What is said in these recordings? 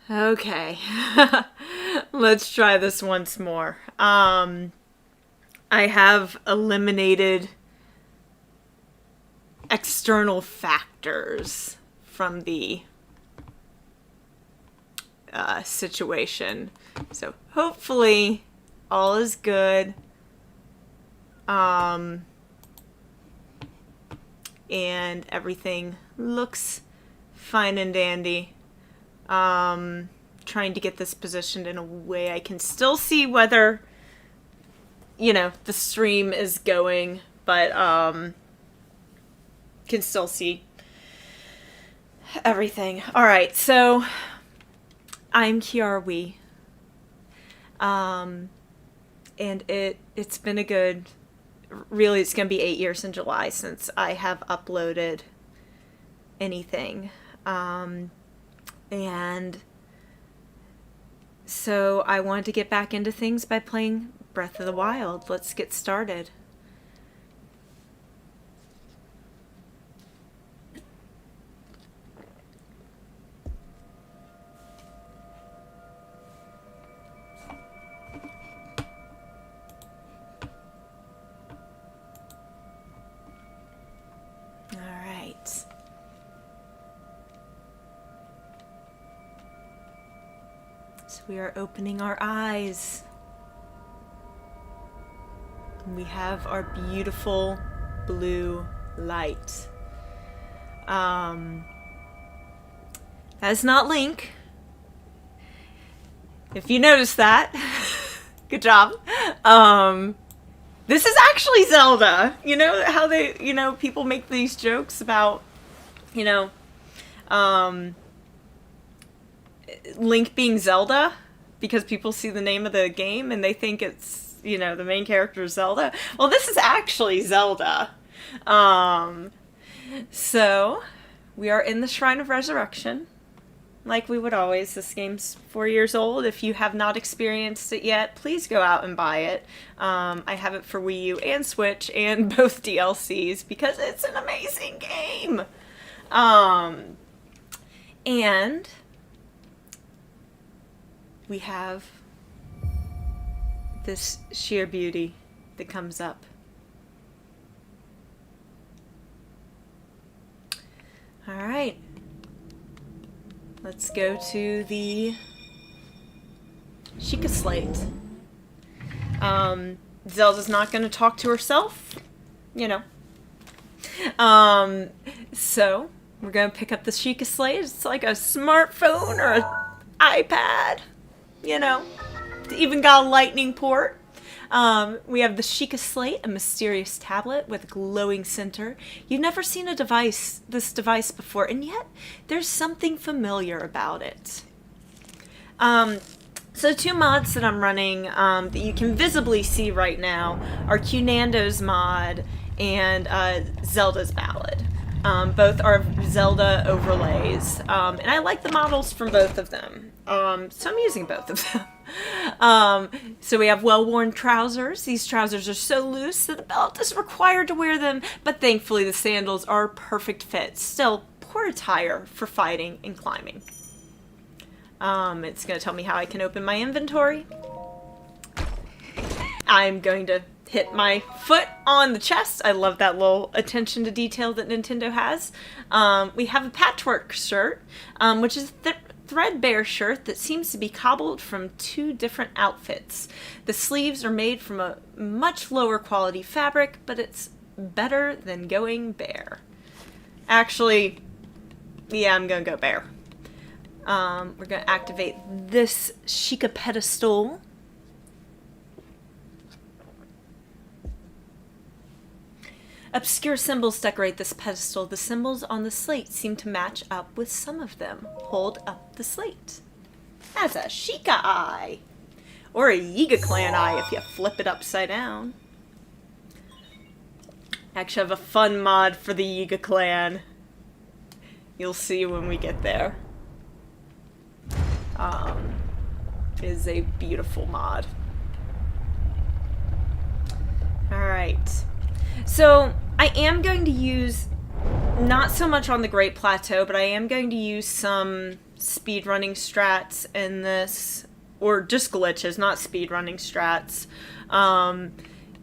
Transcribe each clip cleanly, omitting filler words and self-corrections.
Okay. Let's try this once more. I have eliminated external factors from the situation. So hopefully all is good. And everything looks fine and dandy. Trying to get this positioned in a way I can still see whether, you know, the stream is going, but can still see everything. Alright, so I'm Kiarwi. And it's been a good, really it's gonna be 8 years in July since I have uploaded anything. And so I wanted to get back into things by playing Breath of the Wild. Let's get started. We are opening our eyes. We have our beautiful blue light. That's not Link. If you noticed that, good job. This is actually Zelda. You know how they, people make these jokes about, Link being Zelda because people see the name of the game and they think it's, the main character is Zelda. Well, this is actually Zelda. So we are in the Shrine of Resurrection like we would always. This game's 4 years old. If you have not experienced it yet, please go out and buy it. I have it for Wii U and Switch and both DLCs because it's an amazing game. And we have this sheer beauty that comes up. All right. Let's go to the Sheikah slate. Zelda's not going to talk to herself, So we're going to pick up the Sheikah slate. It's like a smartphone or an iPad. It's even got a lightning port. We have the Sheikah slate, a mysterious tablet with a glowing center. You've never seen this device before, and yet there's something familiar about it. So two mods that I'm running that you can visibly see right now are Qnando's mod and Zelda's Ballad. Both are Zelda overlays, and I like the models from both of them. So I'm using both of them. So we have well-worn trousers. These trousers are so loose that a belt is required to wear them, but thankfully the sandals are perfect fit. Still, poor attire for fighting and climbing. It's going to tell me how I can open my inventory. I'm going to hit my foot on the chest. I love that little attention to detail that Nintendo has. We have a patchwork shirt, which is threadbare shirt that seems to be cobbled from two different outfits. The sleeves are made from a much lower quality fabric, but it's better than going bare. Actually, yeah, I'm gonna go bare. We're gonna activate this Sheikah pedestal. Obscure symbols decorate this pedestal. The symbols on the slate seem to match up with some of them. Hold up the slate. That's a Sheikah eye. Or a Yiga clan eye if you flip it upside down. Actually, I have a fun mod for the Yiga clan. You'll see when we get there. It is a beautiful mod. Alright. So, I am going to use, not so much on the Great Plateau, but I am going to use some speedrunning strats in this, or just glitches, not speedrunning strats.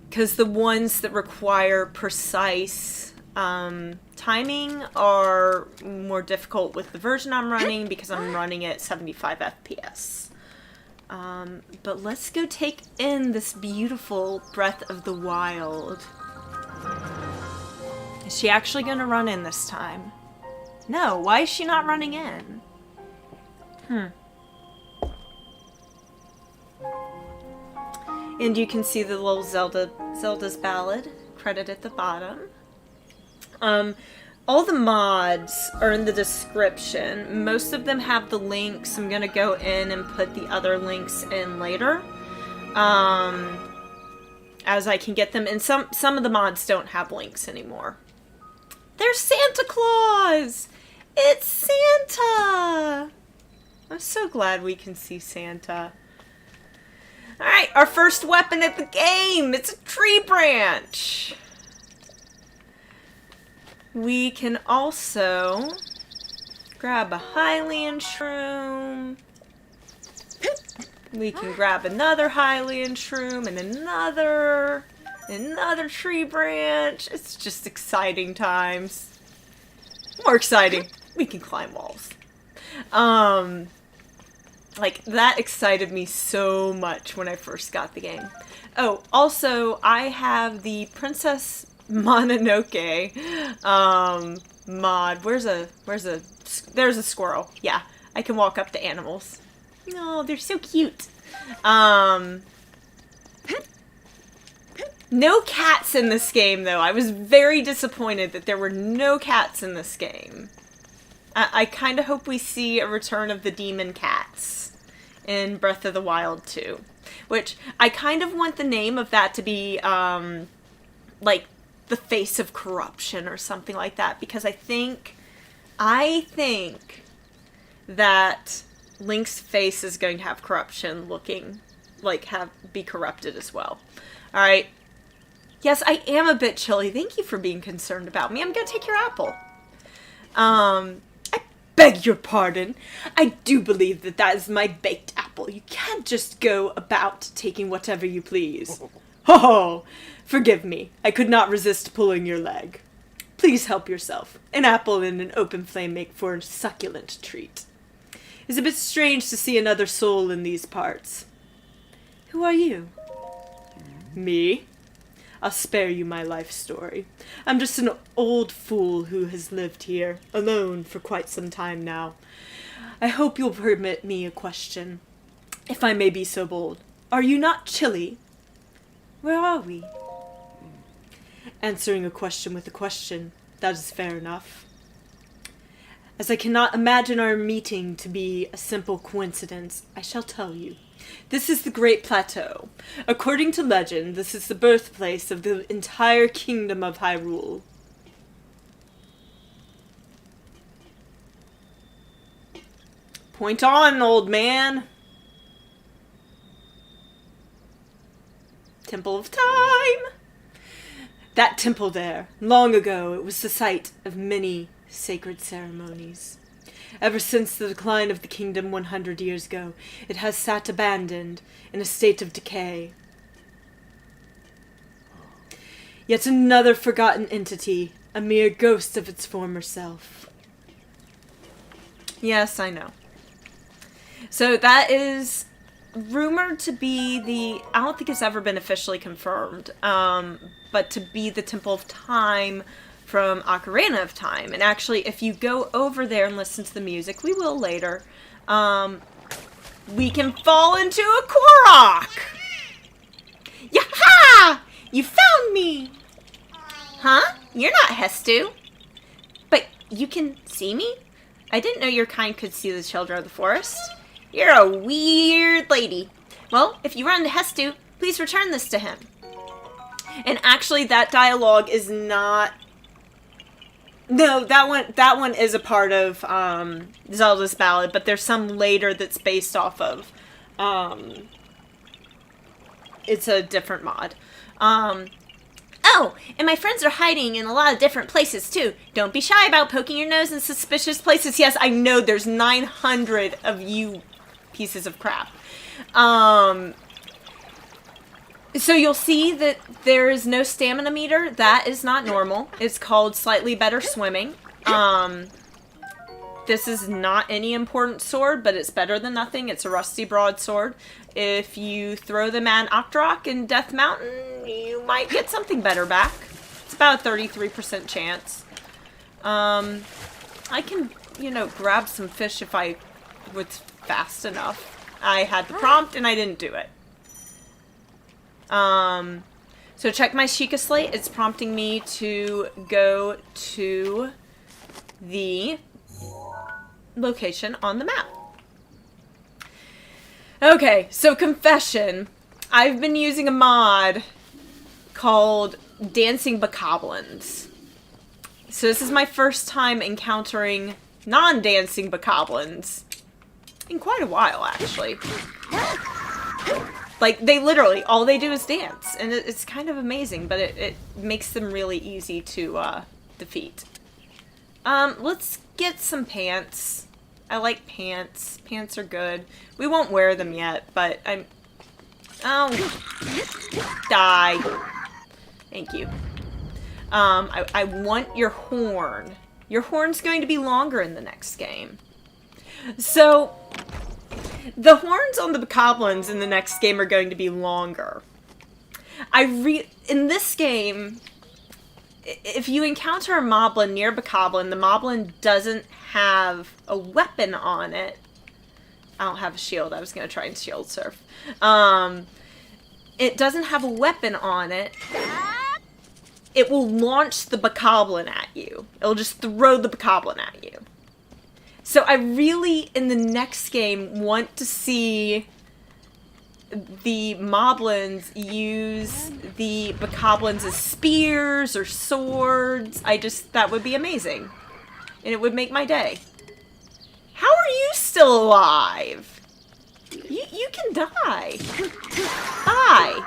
Because the ones that require precise timing are more difficult with the version I'm running because I'm running at 75 FPS. But let's go take in this beautiful Breath of the Wild. Is she actually going to run in this time? No, why is she not running in? And you can see the little Zelda's Ballad credit at the bottom. All the mods are in the description. Most of them have the links. I'm gonna go in and put the other links in later, as I can get them. And some of the mods don't have links anymore. There's Santa Claus! It's Santa! I'm so glad we can see Santa. Alright, our first weapon at the game! It's a tree branch! We can also grab a Hylian shroom. We can grab another Hylian shroom and another tree branch. It's just exciting times. More exciting. We can climb walls. Like, that excited me so much when I first got the game. Oh, also, I have the Princess Mononoke mod. There's a squirrel. Yeah, I can walk up to animals. Oh, they're so cute. No cats in this game, though. I was very disappointed that there were no cats in this game. I kind of hope we see a return of the demon cats in Breath of the Wild 2. Which, I kind of want the name of that to be, like, the face of corruption or something like that. Because I think that Link's face is going to have corruption looking, like, be corrupted as well. Alright. Yes, I am a bit chilly. Thank you for being concerned about me. I'm gonna take your apple. I beg your pardon. I do believe that is my baked apple. You can't just go about taking whatever you please. Oh, forgive me. I could not resist pulling your leg. Please help yourself. An apple and an open flame make for a succulent treat. It's a bit strange to see another soul in these parts. Who are you? Me? I'll spare you my life story. I'm just an old fool who has lived here, alone, for quite some time now. I hope you'll permit me a question, if I may be so bold. Are you not chilly? Where are we? Answering a question with a question, that is fair enough. As I cannot imagine our meeting to be a simple coincidence, I shall tell you. This is the Great Plateau. According to legend, this is the birthplace of the entire kingdom of Hyrule. Point on, old man. Temple of Time. That temple there, long ago, it was the site of many sacred ceremonies. Ever since the decline of the kingdom 100 years ago, it has sat abandoned in a state of decay. Yet another forgotten entity, a mere ghost of its former self. Yes, I know. So that is rumored to be I don't think it's ever been officially confirmed, but to be the Temple of Time from Ocarina of Time. And actually, if you go over there and listen to the music, we will later, we can fall into a Korok! Yaha! You found me! Huh? You're not Hestu. But you can see me? I didn't know your kind could see the children of the forest. You're a weird lady. Well, if you run to Hestu, please return this to him. And actually, that dialogue is not... No, that one is a part of Zelda's Ballad, but there's some later that's based off of. It's a different mod. Oh, and my friends are hiding in a lot of different places, too. Don't be shy about poking your nose in suspicious places. Yes, I know there's 900 of you pieces of crap. So you'll see that there is no stamina meter. That is not normal. It's called slightly better swimming. This is not any important sword, but it's better than nothing. It's a rusty broadsword. If you throw them at Octorok in Death Mountain, you might get something better back. It's about a 33% chance. I can, you know, grab some fish if I was fast enough. I had the prompt and I didn't do it. So check my Sheikah slate. It's prompting me to go to the location on the map. Okay, so confession. I've been using a mod called Dancing Bokoblins. So this is my first time encountering non-dancing Bokoblins in quite a while, actually. Like, they literally, all they do is dance, and it's kind of amazing, but it makes them really easy to defeat. Let's get some pants. I like pants. Pants are good. We won't wear them yet, but I'm... Oh. Die. Thank you. I want your horn. Your horn's going to be longer in the next game. So... the horns on the Bokoblins in the next game are going to be longer. In this game, if you encounter a moblin near Bokoblin, the moblin doesn't have a weapon on it. I don't have a shield. I was going to try and shield surf. It doesn't have a weapon on it. It will launch the Bokoblin at you. It'll just throw the Bokoblin at you. So I really, in the next game, want to see the moblins use the Bokoblins as spears or swords. That would be amazing. And it would make my day. How are you still alive? You can die. Die.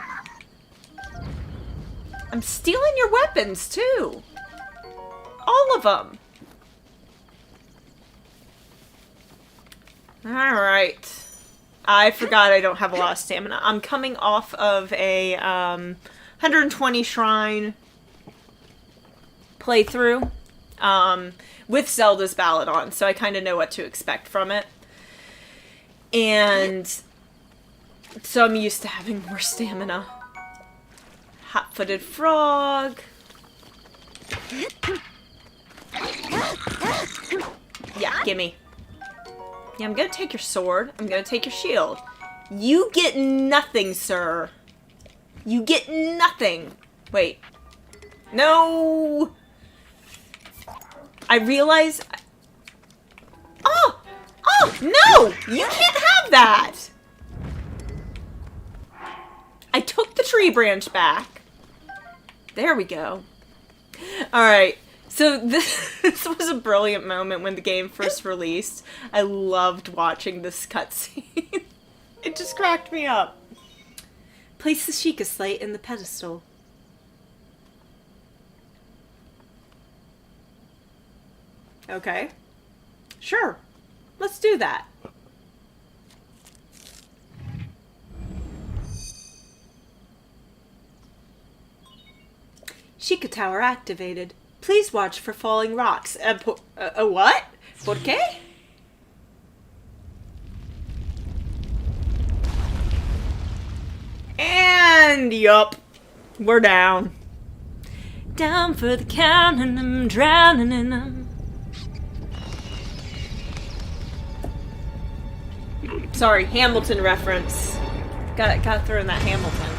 I'm stealing your weapons, too. All of them. Alright. I forgot I don't have a lot of stamina. I'm coming off of a 120 shrine playthrough with Zelda's Ballad on, so I kind of know what to expect from it. And so I'm used to having more stamina. Hot-footed frog. Yeah, gimme. Yeah, I'm gonna take your sword. I'm gonna take your shield. You get nothing, sir. You get nothing. Wait. No! I realize... Oh! Oh, no! You can't have that! I took the tree branch back. There we go. Alright. So this was a brilliant moment when the game first released. I loved watching this cutscene. It just cracked me up. Place the Sheikah slate in the pedestal. Okay. Sure. Let's do that. Sheikah Tower activated. Please watch for falling rocks. What? ¿Por qué? And, yup. We're down. Down for the count and I'm drowning in them. Sorry, Hamilton reference. Gotta throw in that Hamilton.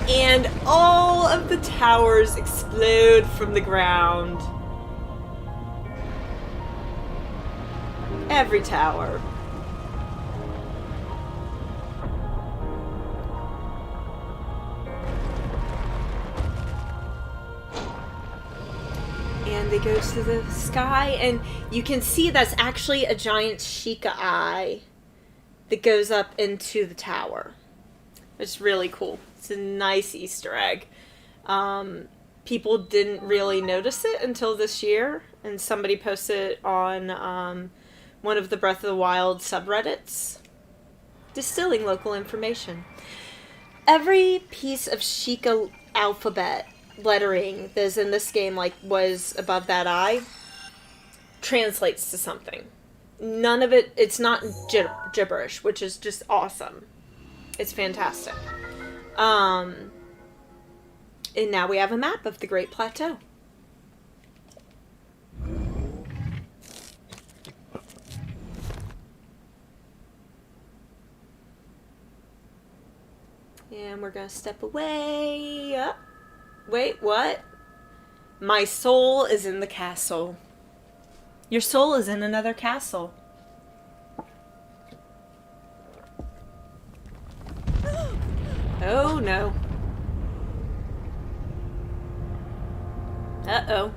And all of the towers explode from the ground. Every tower. And they go to the sky, and you can see that's actually a giant Sheikah eye that goes up into the tower. It's really cool. It's a nice Easter egg. People didn't really notice it until this year, and somebody posted it on one of the Breath of the Wild subreddits. Distilling local information. Every piece of Sheikah alphabet lettering that's in this game, like, was above that I, translates to something. None of it, it's not gibberish, which is just awesome. It's fantastic. And now we have a map of the Great Plateau. And we're gonna step away. Up. Wait, what? My soul is in the castle. Your soul is in another castle. Oh no. Uh-oh.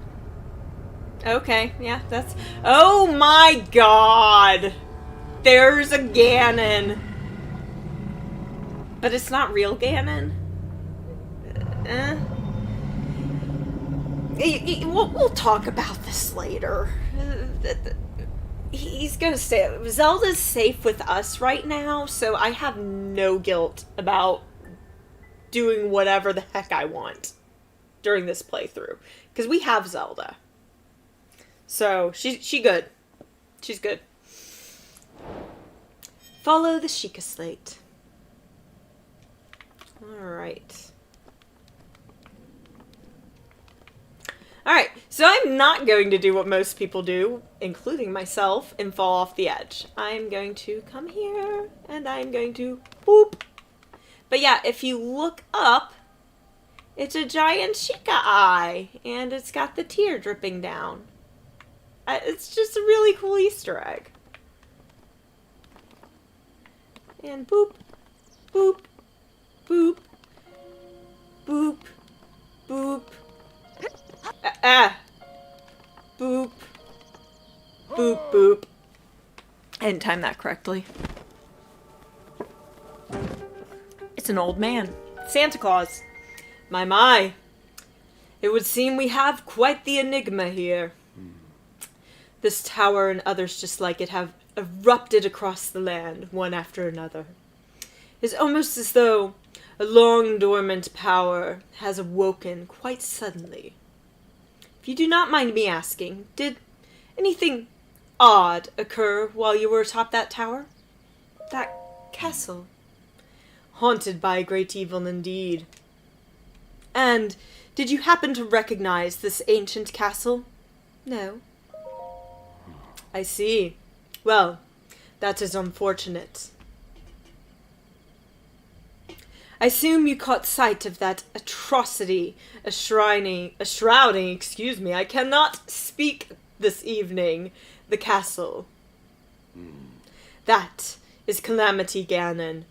Okay, yeah, that's... Oh my god! There's a Ganon. But it's not real Ganon. We'll talk about this later. He's gonna stay... Zelda's safe with us right now, so I have no guilt about doing whatever the heck I want during this playthrough. Because we have Zelda. So, she good. She's good. Follow the Sheikah slate. Alright. Alright, so I'm not going to do what most people do, including myself, and fall off the edge. I'm going to come here, and I'm going to boop. But yeah, if you look up, it's a giant Sheikah eye, and it's got the tear dripping down. It's just a really cool Easter egg. And boop, boop, boop, boop, boop. Boop. Boop, boop. I didn't time that correctly. It's an old man. Santa Claus. My. It would seem we have quite the enigma here. This tower and others just like it have erupted across the land, one after another. It's almost as though a long-dormant power has awoken quite suddenly. If you do not mind me asking, did anything odd occur while you were atop that tower? That castle? Haunted by a great evil indeed. And did you happen to recognize this ancient castle? No. I see. Well, that is unfortunate. I assume you caught sight of that atrocity, a shrouding, I cannot speak this evening, the castle. That is Calamity Ganon.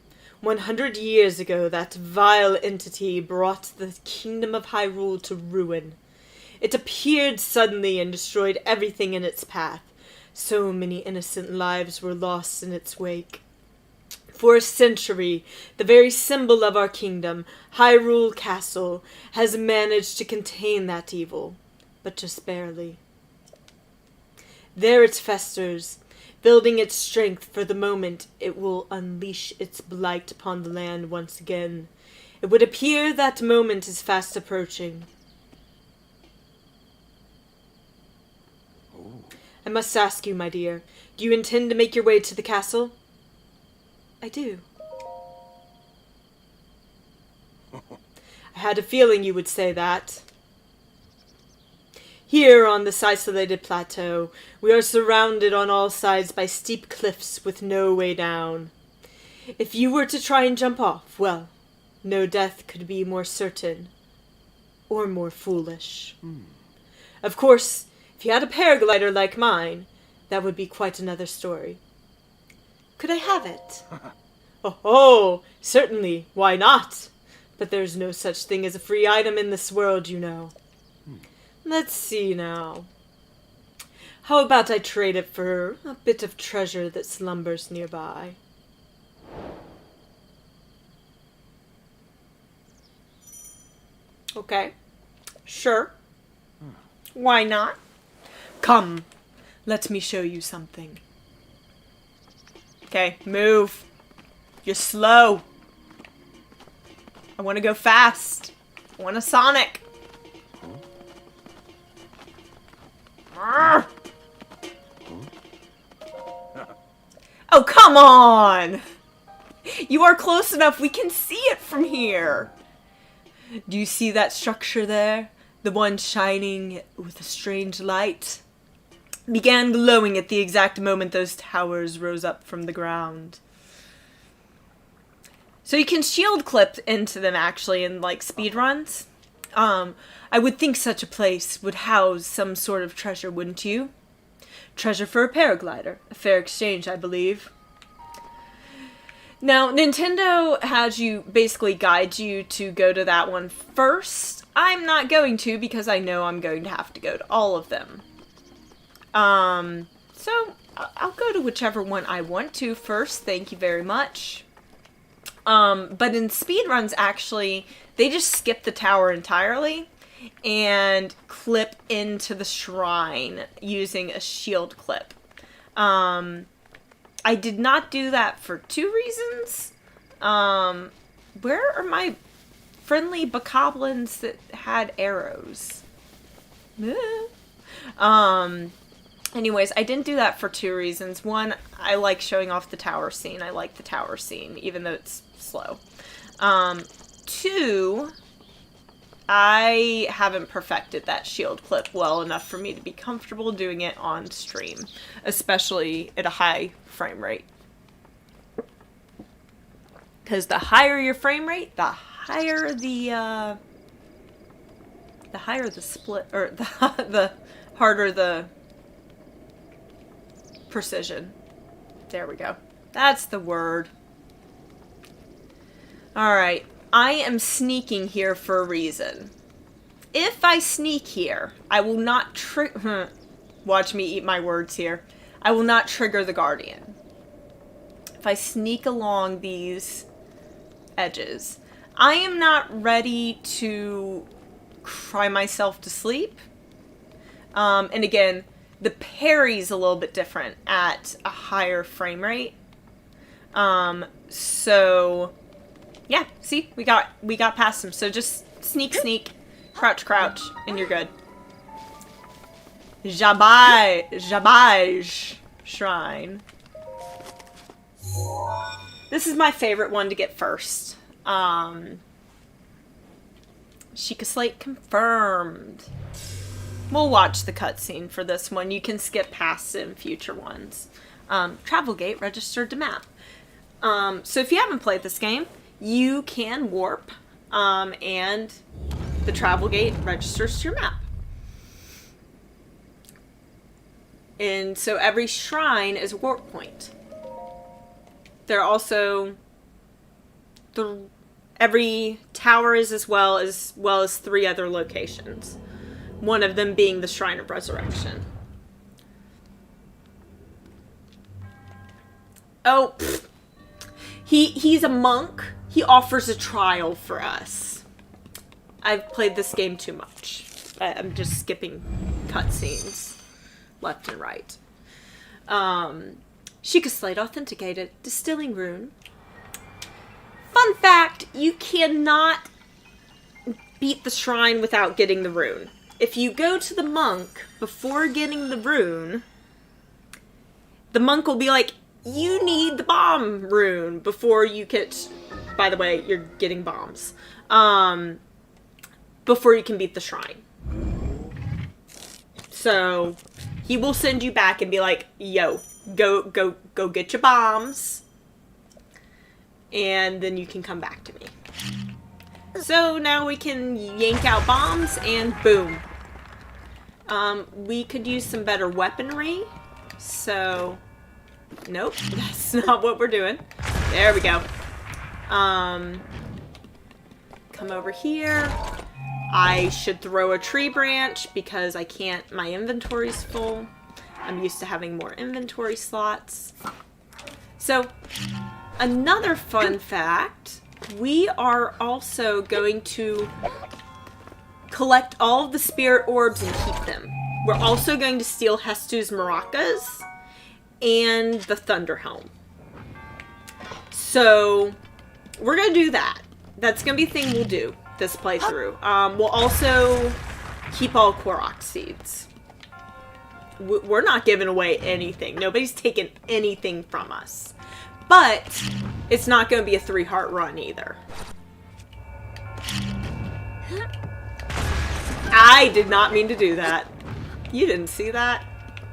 100 years ago, that vile entity brought the kingdom of Hyrule to ruin. It appeared suddenly and destroyed everything in its path. So many innocent lives were lost in its wake. For a century, the very symbol of our kingdom, Hyrule Castle, has managed to contain that evil, but just barely. There it festers, building its strength for the moment it will unleash its blight upon the land once again. It would appear that moment is fast approaching. I must ask you, my dear, do you intend to make your way to the castle? I do. I had a feeling you would say that. Here on this isolated plateau, we are surrounded on all sides by steep cliffs with no way down. If you were to try and jump off, well, no death could be more certain or more foolish. Of course, if you had a paraglider like mine, that would be quite another story. Could I have it? Oh, certainly. Why not? But there's no such thing as a free item in this world, you know. Let's see now. How about I trade it for a bit of treasure that slumbers nearby? Okay. Sure. Why not? Come. Let me show you something. Okay, move. You're slow. I want to go fast. I want a Sonic. Oh, come on! You are close enough. We can see it from here. Do you see that structure there? The one shining with a strange light? Began glowing at the exact moment those towers rose up from the ground. So you can shield clip into them, actually, in, like, speedruns. I would think such a place would house some sort of treasure, wouldn't you? Treasure for a paraglider. A fair exchange, I believe. Now, Nintendo has you basically guide you to go to that one first. I'm not going to because I know I'm going to have to go to all of them. So I'll go to whichever one I want to first. Thank you very much. But in speedruns, actually, they just skip the tower entirely and clip into the shrine using a shield clip. I did not do that for 2 reasons. Where are my friendly Bokoblins that had arrows? Anyways, I didn't do that for 2 reasons. One, I like showing off the tower scene. I like the tower scene, even though it's slow. 2, I haven't perfected that shield clip well enough for me to be comfortable doing it on stream, especially at a high frame rate. Because the higher your frame rate, the higher the split, or the harder the precision. There we go. That's the word. Alright. I am sneaking here for a reason. If I sneak here, I will not watch me eat my words here. I will not trigger the Guardian. If I sneak along these edges, I am not ready to cry myself to sleep. And again, the parry's a little bit different at a higher frame rate. So yeah, see, we got past him. So just sneak, crouch, and you're good. Jabaj Shrine. This is my favorite one to get first. Sheikah Slate confirmed. We'll watch the cutscene for this one. You can skip past it in future ones. Travel gate registered to map. So if you haven't played this game, you can warp, and the travel gate registers to your map. And so every shrine is a warp point. There are also every tower is as well as 3 other locations. One of them being the Shrine of Resurrection. Oh, he's a monk. He offers a trial for us. I've played this game too much. I'm just skipping cutscenes left and right. Sheikah Slate authenticated. Distilling rune. Fun fact, you cannot beat the shrine without getting the rune. If you go to the monk before getting the rune, the monk will be like, you need the bomb rune before you get... By the way, you're getting bombs. Before you can beat the shrine. So, he will send you back and be like, yo, go get your bombs. And then you can come back to me. So now we can yank out bombs and boom. We could use some better weaponry. So, nope, that's not what we're doing. There we go. Come over here. I should throw a tree branch because I can't, my inventory's full. I'm used to having more inventory slots. So, another fun fact, we are also going to collect all of the spirit orbs and keep them. We're also going to steal Hestu's maracas and the Thunder Helm. So we're going to do that. That's going to be a thing we'll do this playthrough. We'll also keep all Korok seeds. We're not giving away anything. Nobody's taking anything from us. But it's not going to be a 3-heart run either. I did not mean to do that. You didn't see that.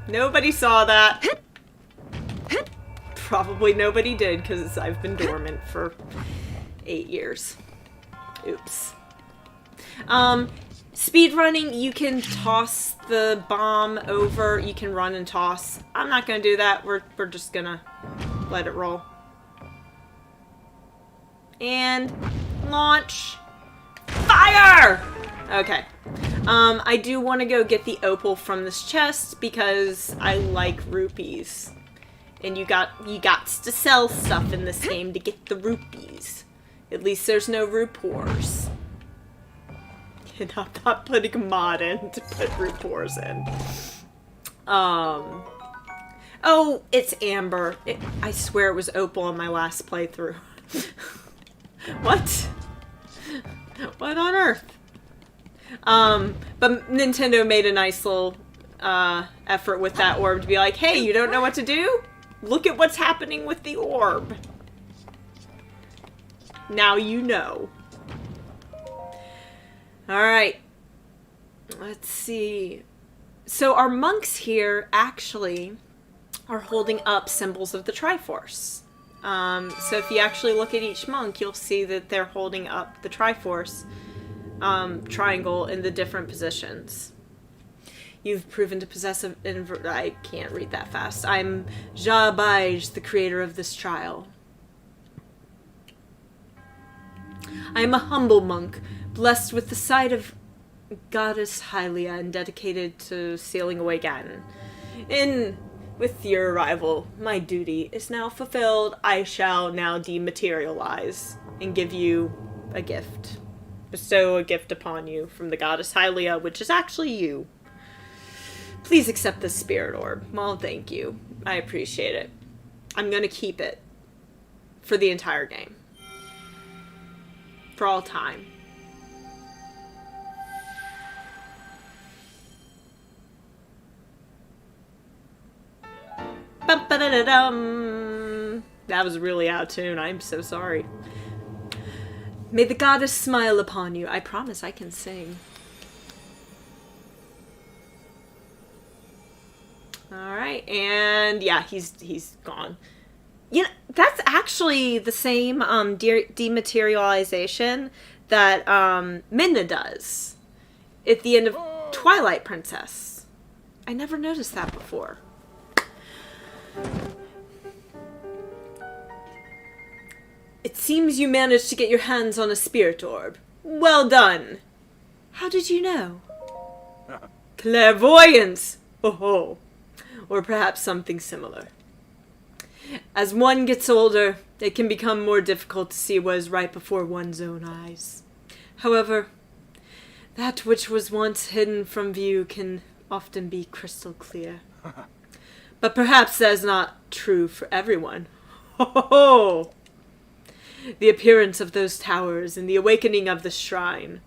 Nobody saw that. Probably nobody did, because I've been dormant for 8 years. Oops. Speedrunning, you can toss the bomb over. You can run and toss. I'm not going to do that. We're just going to let it roll. And launch. Fire! Okay. I do want to go get the opal from this chest because I like rupees. And you got to sell stuff in this game to get the rupees. At least there's no rupors. And I'm not putting a mod in to put rupors in. Oh, it's amber. I swear it was opal in my last playthrough. What? What on earth? But Nintendo made a nice little effort with that orb to be like, hey, you don't know what to do? Look at what's happening with the orb. Now you know. Alright. Let's see. So our monks here actually are holding up symbols of the Triforce. So if you actually look at each monk, you'll see that they're holding up the Triforce triangle in the different positions. You've proven to possess I can't read that fast. I'm Jabaj, the creator of this trial. I am a humble monk, blessed with the sight of Goddess Hylia and dedicated to sealing away Ganon. With your arrival, my duty is now fulfilled. I shall now dematerialize and give you a gift. Bestow a gift upon you from the Goddess Hylia, which is actually you. Please accept this spirit orb. Well, thank you. I appreciate it. I'm going to keep it for the entire game. For all time. Bum-ba-da-da-dum. That was really out of tune. I'm so sorry. May the goddess smile upon you. I promise I can sing. Alright, and yeah, he's gone. You know, that's actually the same dematerialization that Midna does at the end of Twilight Princess. I never noticed that before. It seems you managed to get your hands on a spirit orb. Well done. How did you know? Clairvoyance! Oh, or perhaps something similar. As one gets older, it can become more difficult to see what is right before one's own eyes. However, that which was once hidden from view can often be crystal clear. But perhaps that is not true for everyone. Ho ho ho! The appearance of those towers and the awakening of the shrine.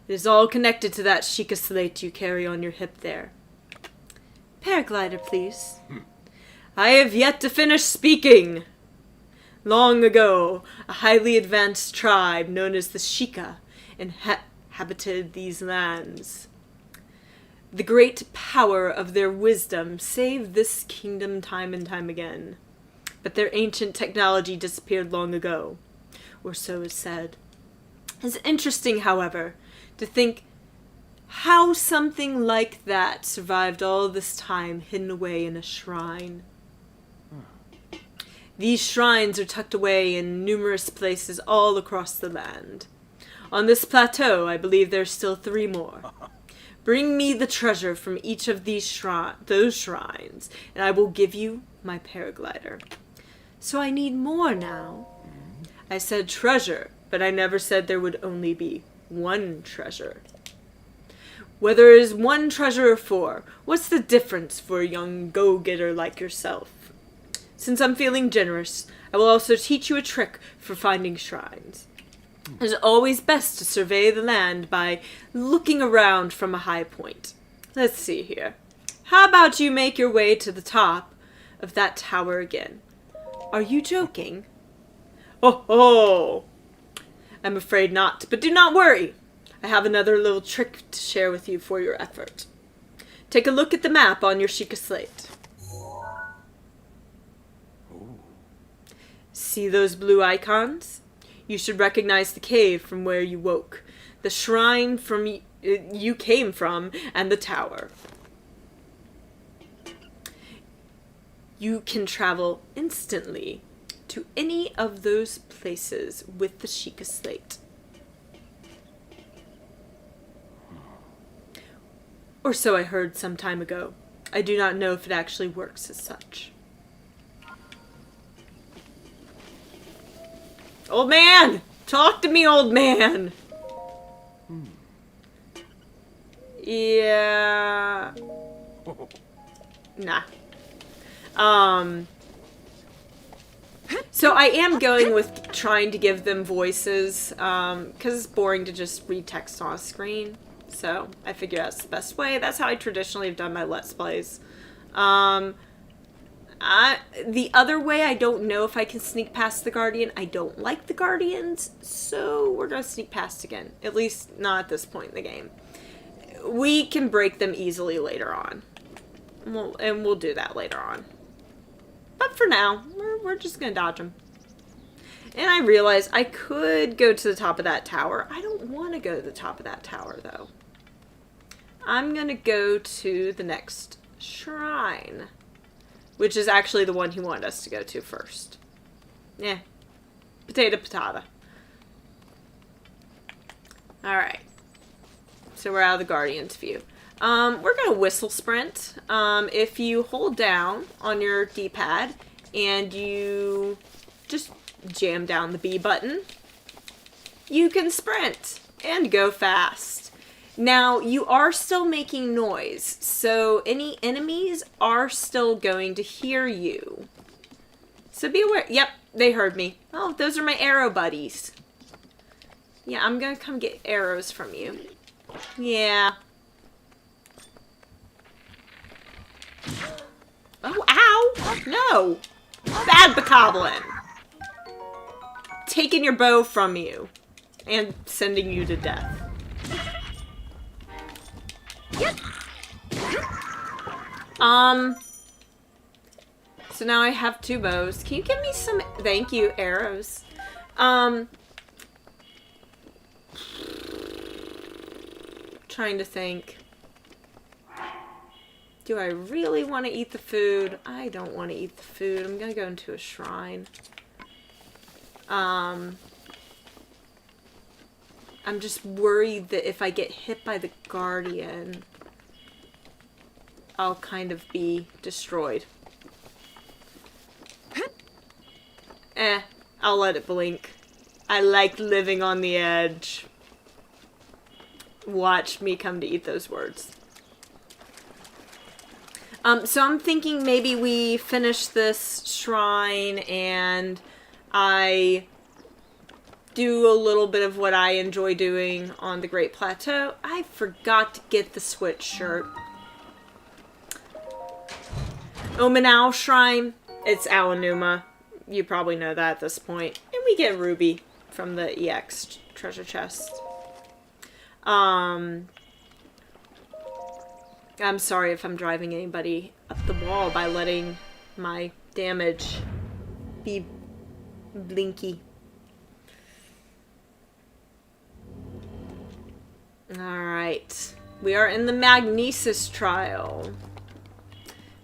It is all connected to that Sheikah slate you carry on your hip there. Paraglider, please. I have yet to finish speaking. Long ago, a highly advanced tribe known as the Sheikah inhabited these lands. The great power of their wisdom saved this kingdom time and time again. But their ancient technology disappeared long ago, or so is said. It's interesting, however, to think how something like that survived all this time hidden away in a shrine. These shrines are tucked away in numerous places all across the land. On this plateau, I believe there's still 3 more. Bring me the treasure from each of those shrines, and I will give you my paraglider. So I need more now. I said treasure, but I never said there would only be one treasure. Whether it is one treasure or four, what's the difference for a young go-getter like yourself? Since I'm feeling generous, I will also teach you a trick for finding shrines. It is always best to survey the land by looking around from a high point. Let's see here. How about you make your way to the top of that tower again? Are you joking? Oh ho! I'm afraid not, but do not worry. I have another little trick to share with you for your effort. Take a look at the map on your Sheikah slate. See those blue icons? You should recognize the cave from where you woke, the shrine from you came from, and the tower. You can travel instantly to any of those places with the Sheikah slate. Or so I heard some time ago. I do not know if it actually works as such. Old man! Talk to me, old man! Yeah... Nah. So I am going with trying to give them voices, because it's boring to just read text on a screen. So I figure that's the best way. That's how I traditionally have done my Let's Plays. The other way, I don't know if I can sneak past the Guardian. I don't like the Guardians, so we're going to sneak past again. At least not at this point in the game. We can break them easily later on. We'll do that later on. But for now, we're just going to dodge them. And I realize I could go to the top of that tower. I don't want to go to the top of that tower, though. I'm going to go to the next shrine, which is actually the one he wanted us to go to first. Yeah. Potato, patata. Alright. So we're out of the Guardian's view. We're going to whistle sprint. If you hold down on your D-pad and you just jam down the B button, you can sprint and go fast. Now, you are still making noise, so any enemies are still going to hear you. So be aware. Yep, they heard me. Oh, those are my arrow buddies. Yeah, I'm going to come get arrows from you. Yeah. Oh, ow! No! Bad Bokoblin! Taking your bow from you. And sending you to death. So now I have two bows. Can you give me some... Thank you, arrows. Trying to think. Do I really want to eat the food? I don't want to eat the food. I'm gonna go into a shrine. I'm just worried that if I get hit by the Guardian, I'll kind of be destroyed. I'll let it blink. I like living on the edge. Watch me come to eat those words. So I'm thinking maybe we finish this shrine and I do a little bit of what I enjoy doing on the Great Plateau. I forgot to get the Switch shirt. Omanau Shrine. It's Aonuma. You probably know that at this point. And we get Ruby from the EX treasure chest. I'm sorry if I'm driving anybody up the wall by letting my damage be blinky. Alright. We are in the Magnesis trial.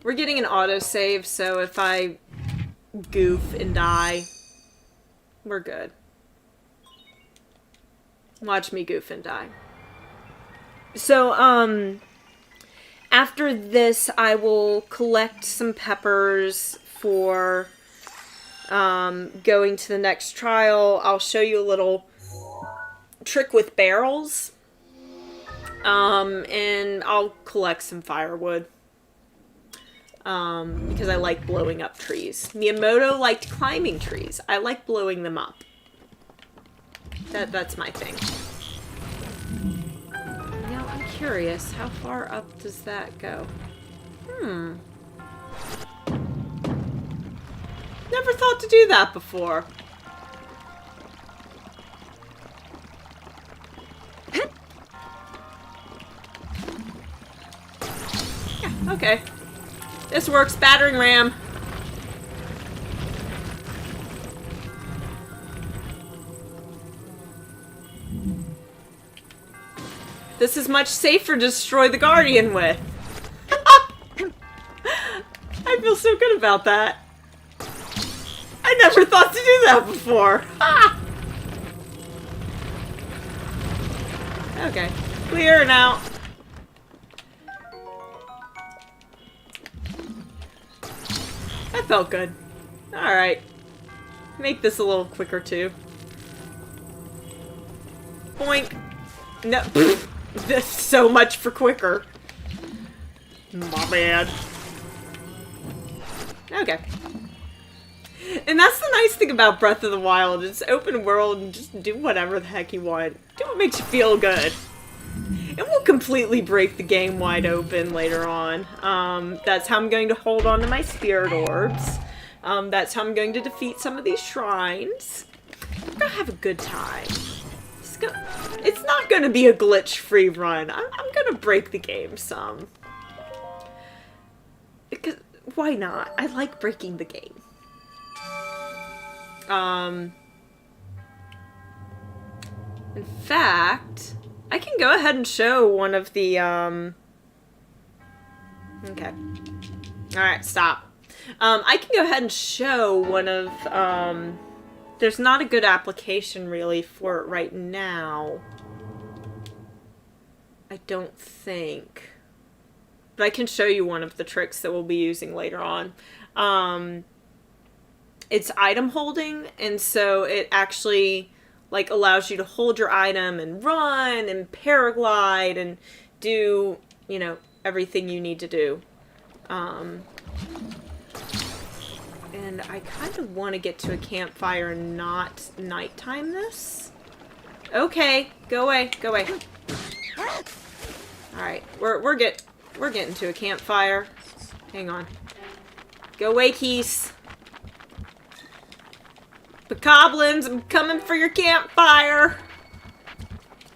We're getting an autosave, so if I goof and die, we're good. Watch me goof and die. So, after this, I will collect some peppers for going to the next trial. I'll show you a little trick with barrels. And I'll collect some firewood. Because I like blowing up trees. Miyamoto liked climbing trees. I like blowing them up. That's my thing. Now, I'm curious, how far up does that go? Never thought to do that before. Yeah, okay. This works. Battering ram. This is much safer to destroy the Guardian with. I feel so good about that. I never thought to do that before. Okay. Clear now. That felt good. Alright. Make this a little quicker too. Boink. No. This so much for quicker. My bad. Okay. And that's the nice thing about Breath of the Wild. It's open world and just do whatever the heck you want. Do what makes you feel good. And we'll completely break the game wide open later on. That's how I'm going to hold on to my spirit orbs. That's how I'm going to defeat some of these shrines. We're gonna have a good time. It's not gonna be a glitch-free run. I'm gonna break the game some. Because, why not? I like breaking the game. In fact, I can go ahead and show one of the, okay. Alright, stop. I can go ahead and show one of, there's not a good application, really, for it right now. I don't think. But I can show you one of the tricks that we'll be using later on. It's item holding, and so it actually like allows you to hold your item and run and paraglide and do, you know, everything you need to do. And I kind of want to get to a campfire and not nighttime this. Okay, go away, go away. All right, we're getting to a campfire. Hang on. Go away, Keys. Bokoblins, I'm coming for your campfire.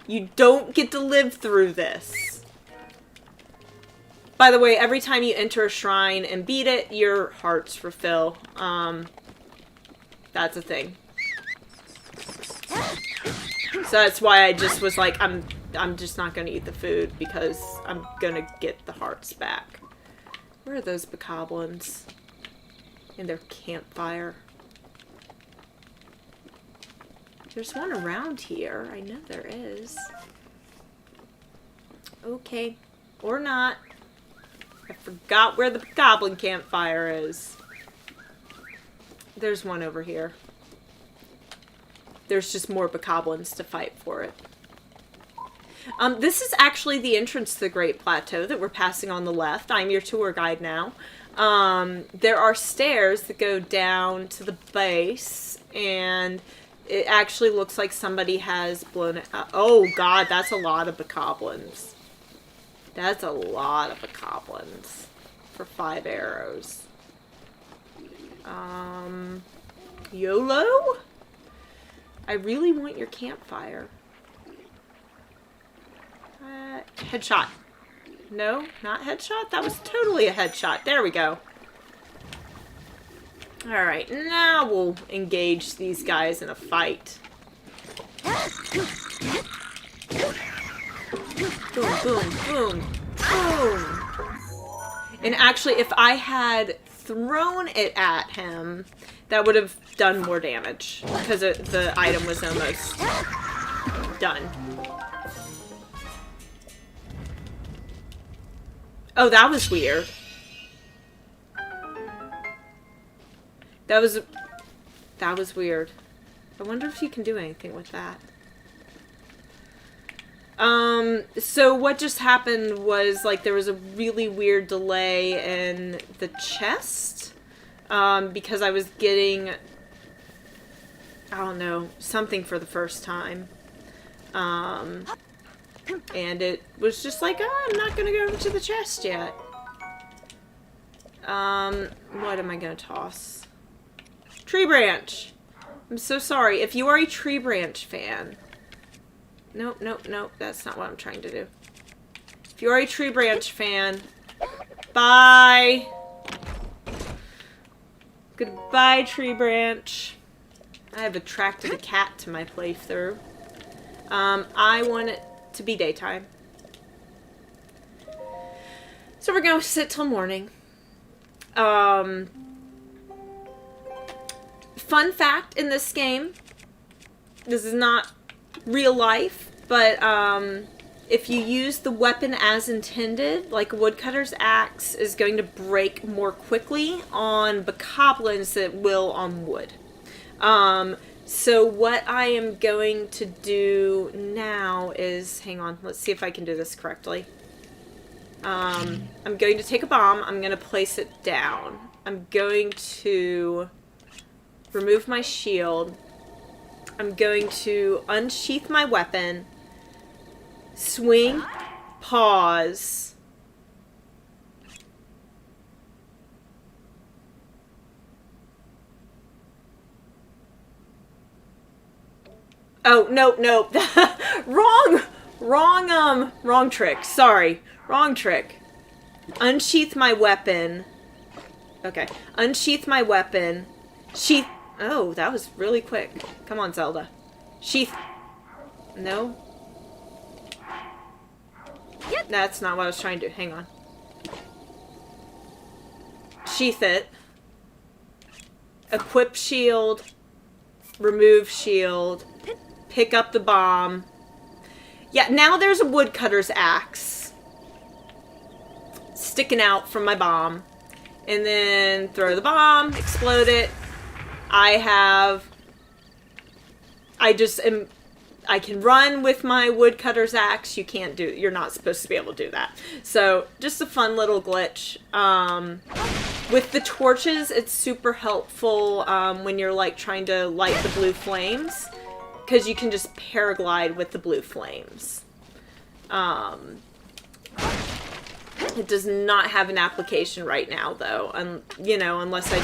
You don't get to live through this. By the way, every time you enter a shrine and beat it, your hearts refill. That's a thing. So that's why I just was like, I'm just not gonna eat the food because I'm gonna get the hearts back. Where are those Bokoblins? In their campfire. There's one around here. I know there is. Okay. Or not. I forgot where the Bokoblin campfire is. There's one over here. There's just more Bokoblins to fight for it. This is actually the entrance to the Great Plateau that we're passing on the left. I'm your tour guide now. There are stairs that go down to the base, and it actually looks like somebody has blown it up. Oh god, that's a lot of Bokoblins. That's a lot of Bokoblins for 5 arrows. YOLO? I really want your campfire. Headshot. No, not headshot? That was totally a headshot. There we go. Alright, now we'll engage these guys in a fight. Boom, boom, boom, boom. And actually, if I had thrown it at him, that would have done more damage. Because the item was almost done. Oh, that was weird. That was weird. I wonder if you can do anything with that. So what just happened was, like, there was a really weird delay in the chest, because I was getting, I don't know, something for the first time. And it was just like, oh, I'm not gonna go into the chest yet. What am I gonna toss? Tree branch! I'm so sorry. If you are a tree branch fan... Nope, nope, nope. That's not what I'm trying to do. If you're a tree branch fan, bye! Goodbye, tree branch. I have attracted a cat to my playthrough. I want it to be daytime. So we're gonna sit till morning. Fun fact in this game, this is not real life, but if you use the weapon as intended, like a woodcutter's axe is going to break more quickly on Bokoblins than it will on wood. So what I am going to do now is, hang on, let's see if I can do this correctly. I'm going to take a bomb, I'm going to place it down. I'm going to remove my shield. I'm going to unsheath my weapon, swing, pause, oh, nope, nope, wrong trick, sorry, wrong trick. Unsheath my weapon, okay, unsheath my weapon, sheath. Oh, that was really quick. Come on, Zelda. Sheath. No. That's not what I was trying to do. Hang on. Sheath it. Equip shield. Remove shield. Pick up the bomb. Yeah, now there's a woodcutter's axe sticking out from my bomb. And then throw the bomb, explode it. I can run with my woodcutter's axe. You're not supposed to be able to do that. So, just a fun little glitch. With the torches, it's super helpful when you're like trying to light the blue flames, because you can just paraglide with the blue flames. It does not have an application right now, though, you know, unless I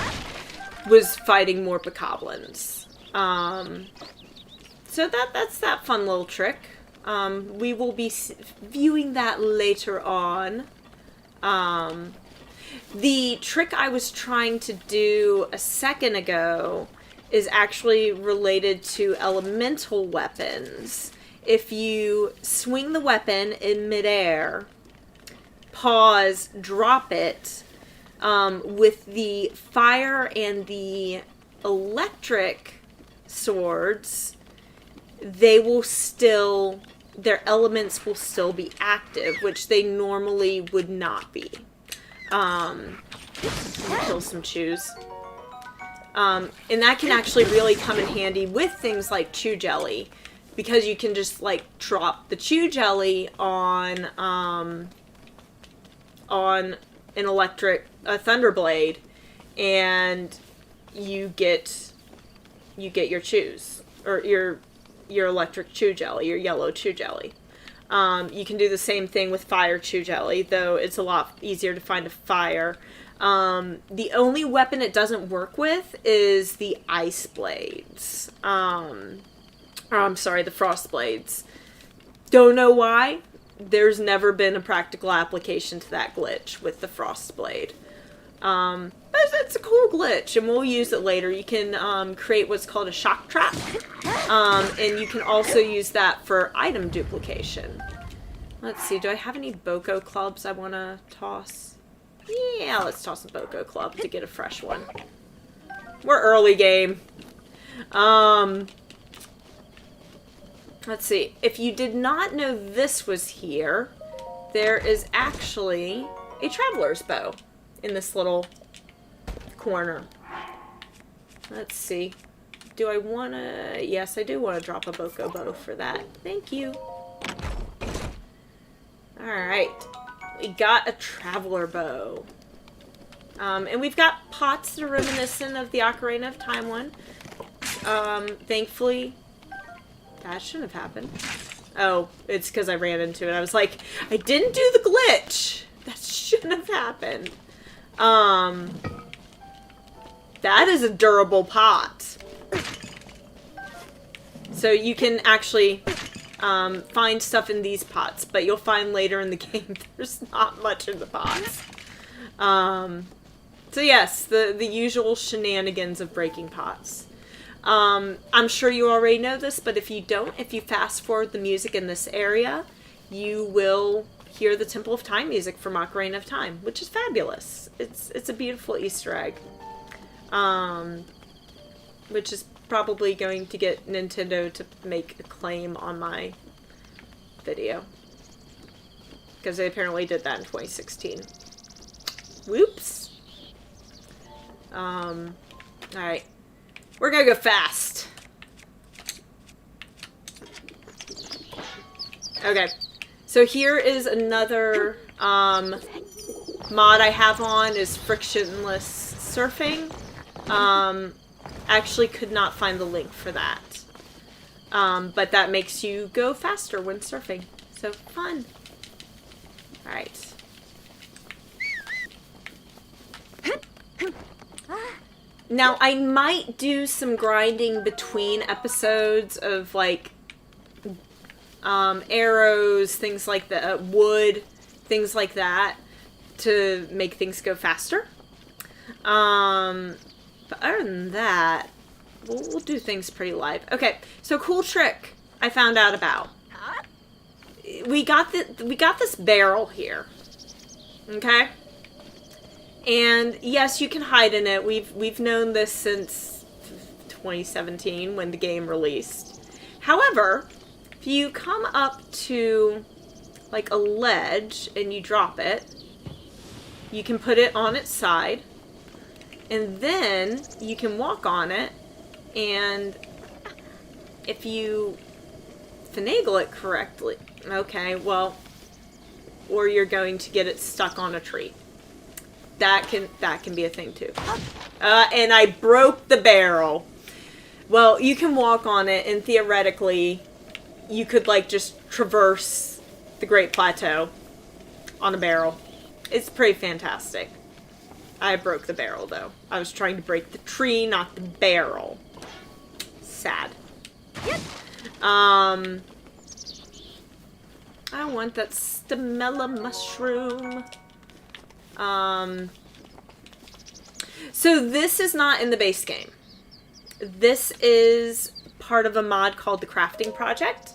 was fighting more Bokoblins. So that's that fun little trick. We will be viewing that later on. The trick I was trying to do a second ago is actually related to elemental weapons. If you swing the weapon in midair, pause, drop it, with the fire and the electric swords, they will still, their elements will still be active, which they normally would not be. Kill some chews. And that can actually really come in handy with things like chew jelly, because you can just like drop the chew jelly on an electric thunderblade, and you get your chews, or your electric chew jelly, your yellow chew jelly. You can do the same thing with fire chew jelly, though it's a lot easier to find a fire. The only weapon it doesn't work with is the ice blades. I'm sorry, the frost blades. Don't know why. There's never been a practical application to that glitch with the frost blade. But it's a cool glitch, and we'll use it later. You can create what's called a shock trap, and you can also use that for item duplication. Let's see, do I have any Boko clubs I want to toss? Yeah, let's toss a Boko club to get a fresh one. We're early game. Let's see. If you did not know this was here, there is actually a traveler's bow in this little corner. Let's see. Do I want to... Yes, I do want to drop a Boko bow for that. Thank you. Alright. We got a traveler bow. And we've got pots that are reminiscent of the Ocarina of Time one. Thankfully, that shouldn't have happened. Oh, it's because I ran into it. I was like, I didn't do the glitch. That shouldn't have happened. That is a durable pot. So you can actually find stuff in these pots, but you'll find later in the game there's not much in the pots. So yes, the usual shenanigans of breaking pots. I'm sure you already know this, but if you don't, if you fast forward the music in this area, you will hear the Temple of Time music from Ocarina of Time, which is fabulous. It's a beautiful Easter egg. Which is probably going to get Nintendo to make a claim on my video. Because they apparently did that in 2016. Whoops. Alright. We're gonna go fast. Okay. So here is another mod I have on is Frictionless Surfing. Actually could not find the link for that. But that makes you go faster when surfing. So fun. Alright. Now, I might do some grinding between episodes of, like, arrows, things like that, wood, things like that, to make things go faster. But other than that, we'll do things pretty live. Okay, so cool trick I found out about. We got this barrel here. Okay? And yes, you can hide in it. We've known this since 2017 when the game released. However, if you come up to like a ledge and you drop it, you can put it on its side, and then you can walk on it, and if you finagle it correctly, okay, well, or you're going to get it stuck on a tree. That can be a thing too. And I broke the barrel. Well, you can walk on it, and theoretically, you could like just traverse the Great Plateau on a barrel. It's pretty fantastic. I broke the barrel though. I was trying to break the tree, not the barrel. Sad. I want that stamella mushroom. So this is not in the base game. This is part of a mod called the Crafting Project.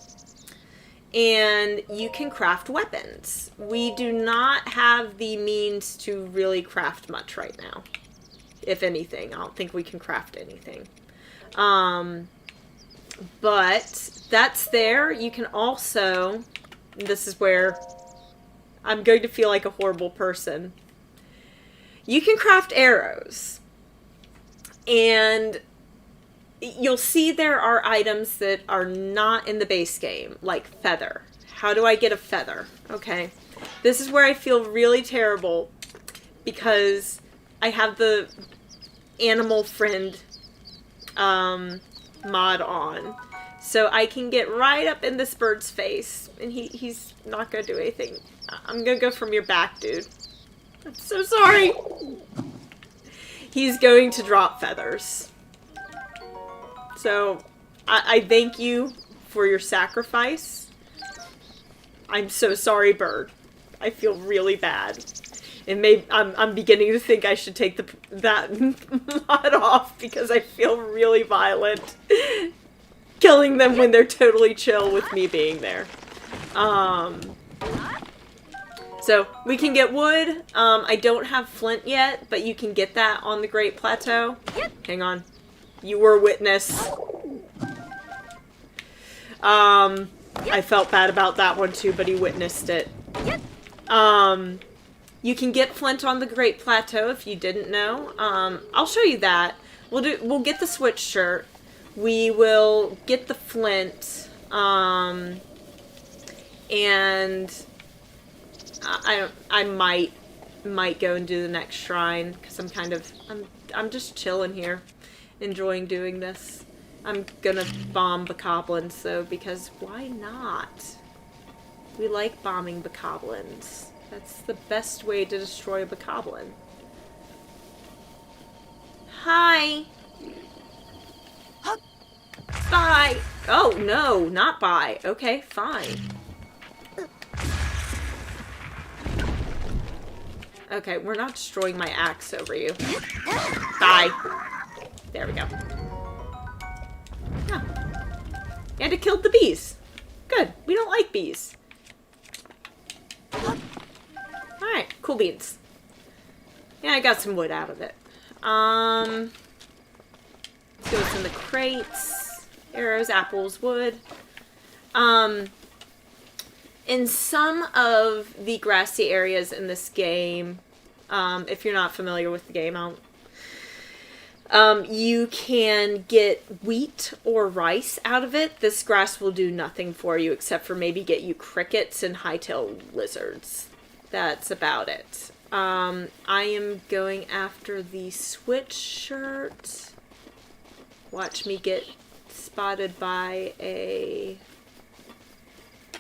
And you can craft weapons. We do not have the means to really craft much right now. If anything. I don't think we can craft anything. But that's there. You can also, this is where I'm going to feel like a horrible person. You can craft arrows. And you'll see there are items that are not in the base game, like feather. How do I get a feather? Okay. This is where I feel really terrible because I have the animal friend mod on. So I can get right up in this bird's face, and he's not going to do anything. I'm going to go from your back, dude. I'm so sorry. He's going to drop feathers. So, I thank you for your sacrifice. I'm so sorry, bird. I feel really bad. And I'm beginning to think I should take that mod off because I feel really violent. Killing them when they're totally chill with me being there. So, we can get wood. I don't have flint yet, but you can get that on the Great Plateau. Hang on. You were witness. I felt bad about that one too, but he witnessed it. You can get flint on the Great Plateau if you didn't know. I'll show you that. We'll get the switch shirt. We will get the flint. And I might go and do the next shrine, because I'm just chilling here, enjoying doing this. I'm gonna bomb Bokoblins though, because why not? We like bombing Bokoblins. That's the best way to destroy a Bokoblin. Hi! Bye! Oh, no, not bye. Okay, fine. Okay, we're not destroying my axe over you. Bye. There we go. Oh. And it killed the bees. Good. We don't like bees. Alright, cool beans. Yeah, I got some wood out of it. Let's see what's in the crates. Arrows, apples, wood. In some of the grassy areas in this game, if you're not familiar with the game, you can get wheat or rice out of it. This grass will do nothing for you except for maybe get you crickets and hightail lizards. That's about it. I am going after the switch shirt. Watch me get spotted by a...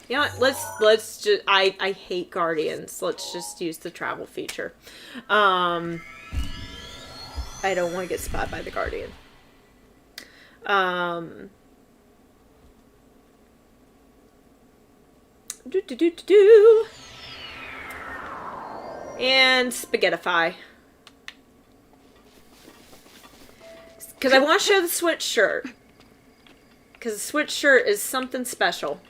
You know what? Let's just... I hate guardians. Let's just use the travel feature. I don't want to get spotted by the guardian. And Spaghettify. Because I want to show the switch shirt. Because the switch shirt is something special.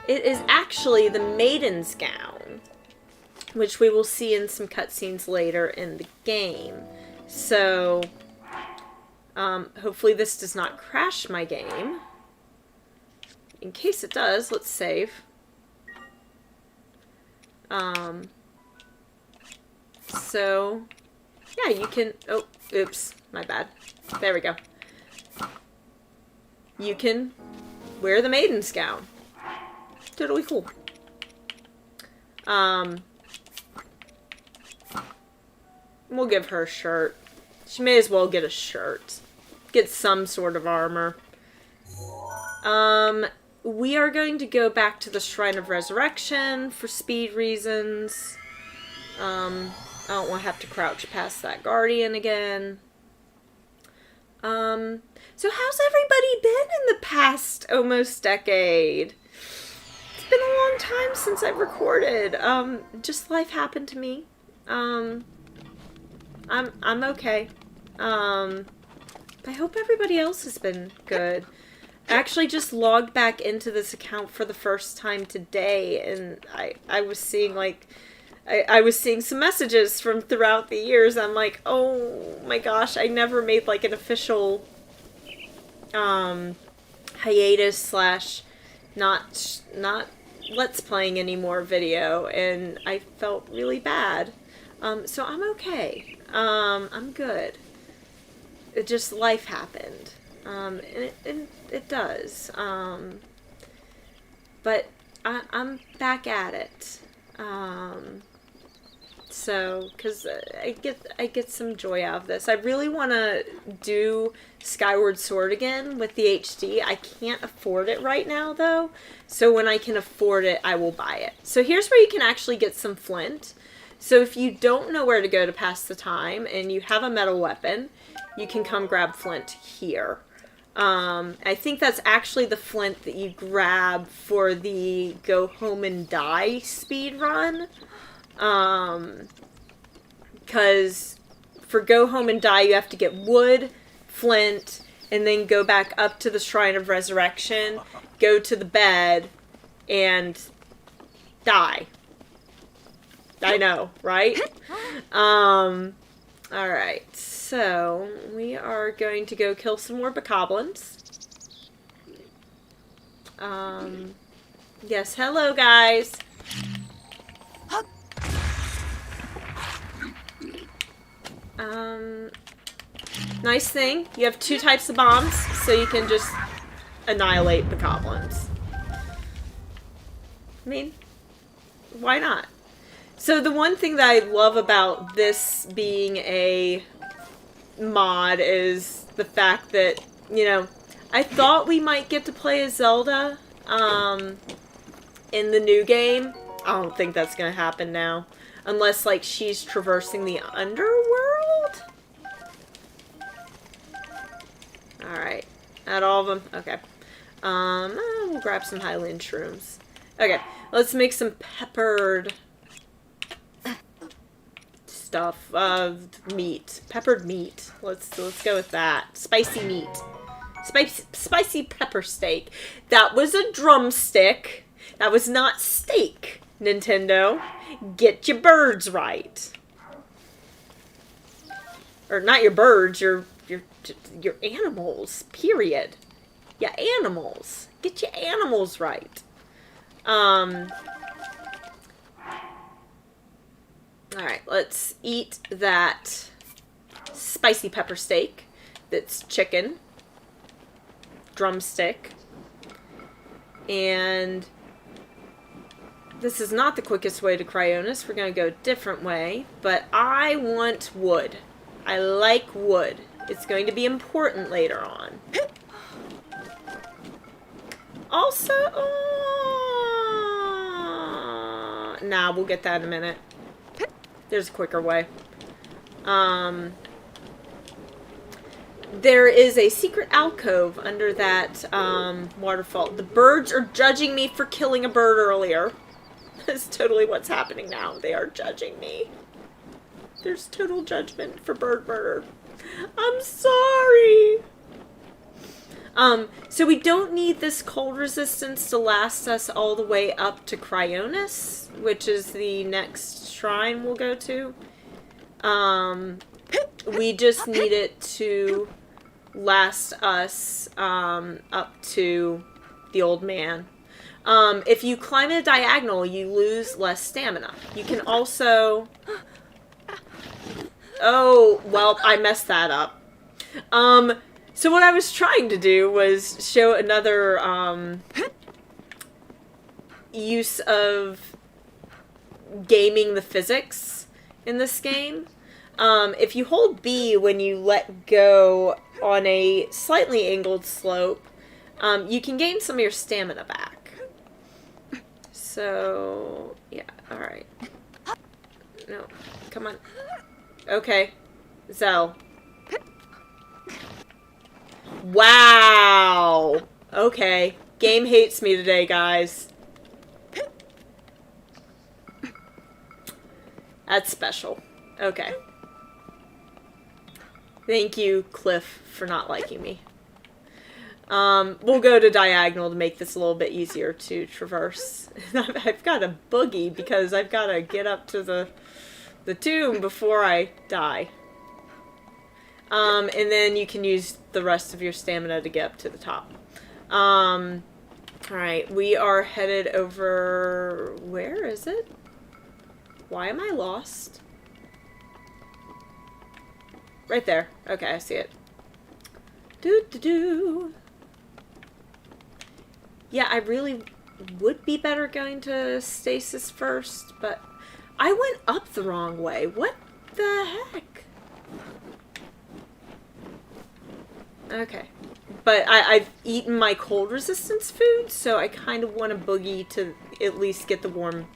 It is actually the maiden's gown, which we will see in some cutscenes later in the game. So, hopefully this does not crash my game. In case it does, let's save. So, yeah, you can... Oh, oops, my bad. There we go. You can wear the maiden's gown. Totally cool. We'll give her a shirt. She may as well get a shirt. Get some sort of armor. We are going to go back to the Shrine of Resurrection for speed reasons. I don't want to have to crouch past that guardian again. So how's everybody been in the past almost decade? It's been a long time since I've recorded. Just life happened to me. I'm okay. I hope everybody else has been good. I actually just logged back into this account for the first time today, and I was seeing, like, I was seeing some messages from throughout the years. I'm like, oh my gosh, I never made, like, an official, hiatus slash not Let's Playing anymore video, and I felt really bad. So I'm okay. I'm good. It just, life happened. And it does. But I'm back at it. So, because I get some joy out of this. I really want to do Skyward Sword again with the HD. I can't afford it right now, though. So when I can afford it, I will buy it. So here's where you can actually get some flint. So if you don't know where to go to pass the time, and you have a metal weapon, you can come grab flint here. I think that's actually the flint that you grab for the go home and die speed run. Because for go home and die, you have to get wood, flint, and then go back up to the Shrine of Resurrection, go to the bed, and die. I know, right? Alright, so we are going to go kill some more Bokoblins. Yes, hello guys. Nice thing, you have 2 types of bombs, so you can just annihilate Bokoblins. I mean, why not? So the one thing that I love about this being a mod is the fact that, you know, I thought we might get to play as Zelda in the new game. I don't think that's going to happen now. Unless, like, she's traversing the underworld? Alright. Not all of them? Okay. We'll grab some Highland shrooms. Okay. Let's make some peppered stuff. Meat. Peppered meat. Let's go with that. Spicy meat. Spicy pepper steak. That was a drumstick. That was not steak, Nintendo. Get your birds right. Or not your birds, your animals, period. Yeah, animals. Get your animals right. Alright, let's eat that spicy pepper steak. That's chicken. Drumstick. And this is not the quickest way to Cryonis. We're going to go a different way. But I want wood. I like wood. It's going to be important later on. Also, nah, we'll get that in a minute. There's a quicker way. There is a secret alcove under that waterfall. The birds are judging me for killing a bird earlier. That's totally what's happening now. They are judging me. There's total judgment for bird murder. I'm sorry. So we don't need this cold resistance to last us all the way up to Cryonis, which is the next shrine we'll go to. We just need it to last us up to the old man. If you climb a diagonal, you lose less stamina. You can also... Oh, well, I messed that up. So what I was trying to do was show another use of gaming the physics in this game. If you hold B when you let go on a slightly angled slope, you can gain some of your stamina back. So, yeah, alright. No, come on. Okay. Zell. Wow! Okay. Game hates me today, guys. That's special. Okay. Thank you, Cliff, for not liking me. We'll go to diagonal to make this a little bit easier to traverse. I've got a boogie because I've got to get up to the tomb before I die. And then you can use the rest of your stamina to get up to the top. Alright, we are headed over... Where is it? Why am I lost? Right there. Okay, I see it. Doo-doo-doo. Yeah, I really would be better going to Stasis first, but I went up the wrong way. What the heck? Okay. But I've eaten my cold resistance food, so I kind of want a boogie to at least get the warm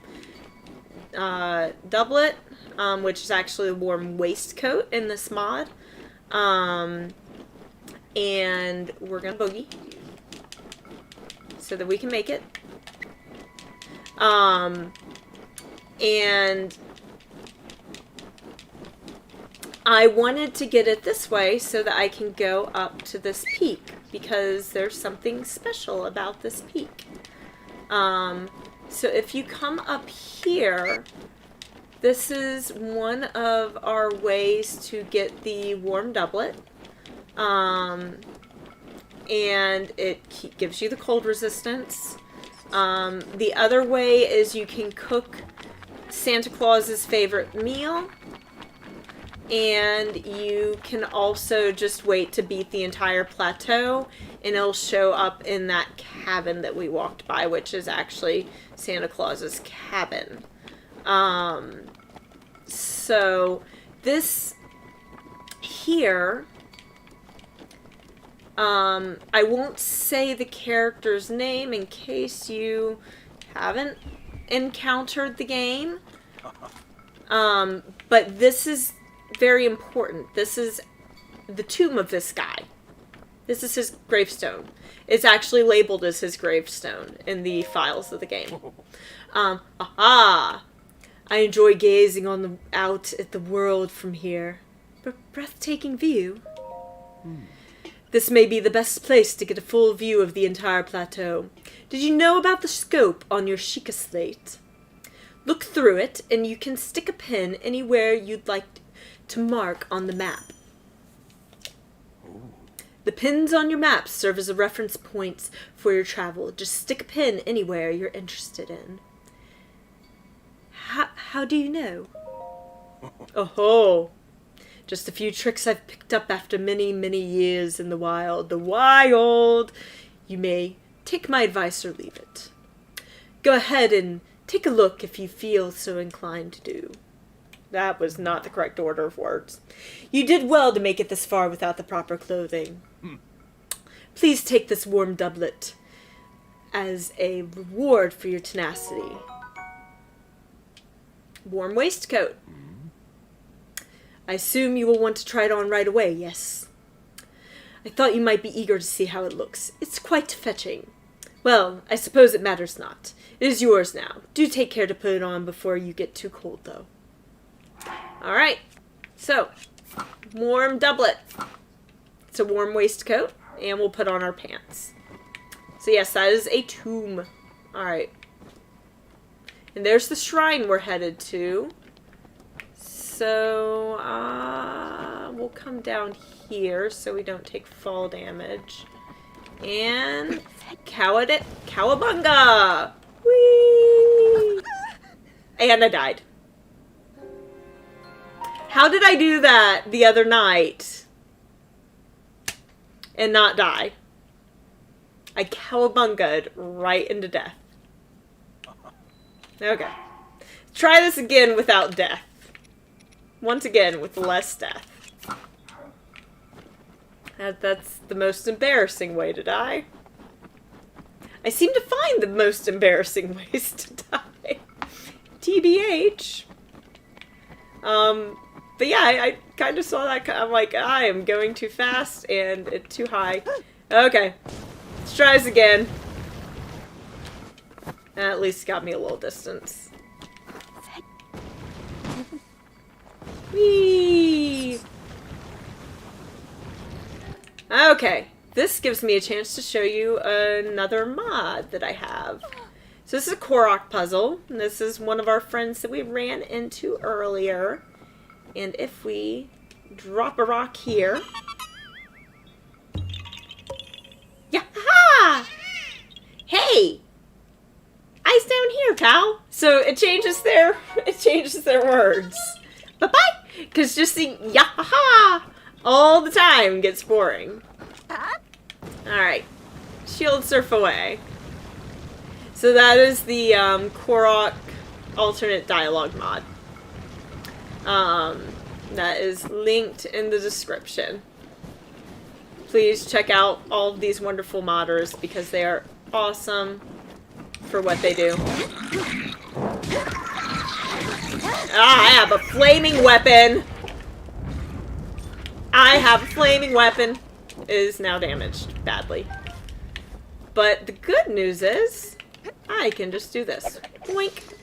doublet, which is actually a warm waistcoat in this mod. And we're gonna boogie so that we can make it. And I wanted to get it this way so that I can go up to this peak, because there's something special about this peak. So if you come up here, this is one of our ways to get the warm doublet. And it gives you the cold resistance. The other way is you can cook Santa Claus's favorite meal. And you can also just wait to beat the entire plateau, and it'll show up in that cabin that we walked by, which is actually Santa Claus's cabin. So this here, I won't say the character's name in case you haven't encountered the game. But this is very important. This is the tomb of this guy. This is his gravestone. It's actually labeled as his gravestone in the files of the game. I enjoy gazing out at the world from here. Breathtaking view. This may be the best place to get a full view of the entire plateau. Did you know about the scope on your Sheikah slate? Look through it, and you can stick a pin anywhere you'd like to mark on the map. The pins on your map serve as a reference points for your travel. Just stick a pin anywhere you're interested in. How do you know? Oh, just a few tricks I've picked up after many, many years in the wild. The wild! You may take my advice or leave it. Go ahead and take a look if you feel so inclined to do. That was not the correct order of words. You did well to make it this far without the proper clothing. Please take this warm doublet as a reward for your tenacity. Warm waistcoat. I assume you will want to try it on right away, yes? I thought you might be eager to see how it looks. It's quite fetching. Well, I suppose it matters not. It is yours now. Do take care to put it on before you get too cold, though. Alright, so, warm doublet. It's a warm waistcoat, and we'll put on our pants. So yes, that is a tomb. Alright. And there's the shrine we're headed to. So, we'll come down here so we don't take fall damage. And Cowabunga! Whee! And I died. How did I do that the other night and not die? I cowabunga'd right into death. Okay. Try this again without death. Once again with less death. That's the most embarrassing way to die. I seem to find the most embarrassing ways to die. TBH. But yeah, I kind of saw that. I'm like, I am going too fast and it's too high. Okay. Let's try this again. At least got me a little distance. Whee! Okay. This gives me a chance to show you another mod that I have. So this is a Korok puzzle. And this is one of our friends that we ran into earlier. And if we drop a rock here... Yaha! Hey! Ice down here, pal! So it changes their words. Bye-bye! Because just saying yaha all the time gets boring. Alright. Shield surf away. So that is the Korok alternate dialogue mod. That is linked in the description. Please check out all of these wonderful modders because they are awesome for what they do. I have a flaming weapon. I have a flaming weapon. It is now damaged badly. But the good news is I can just do this. Boink.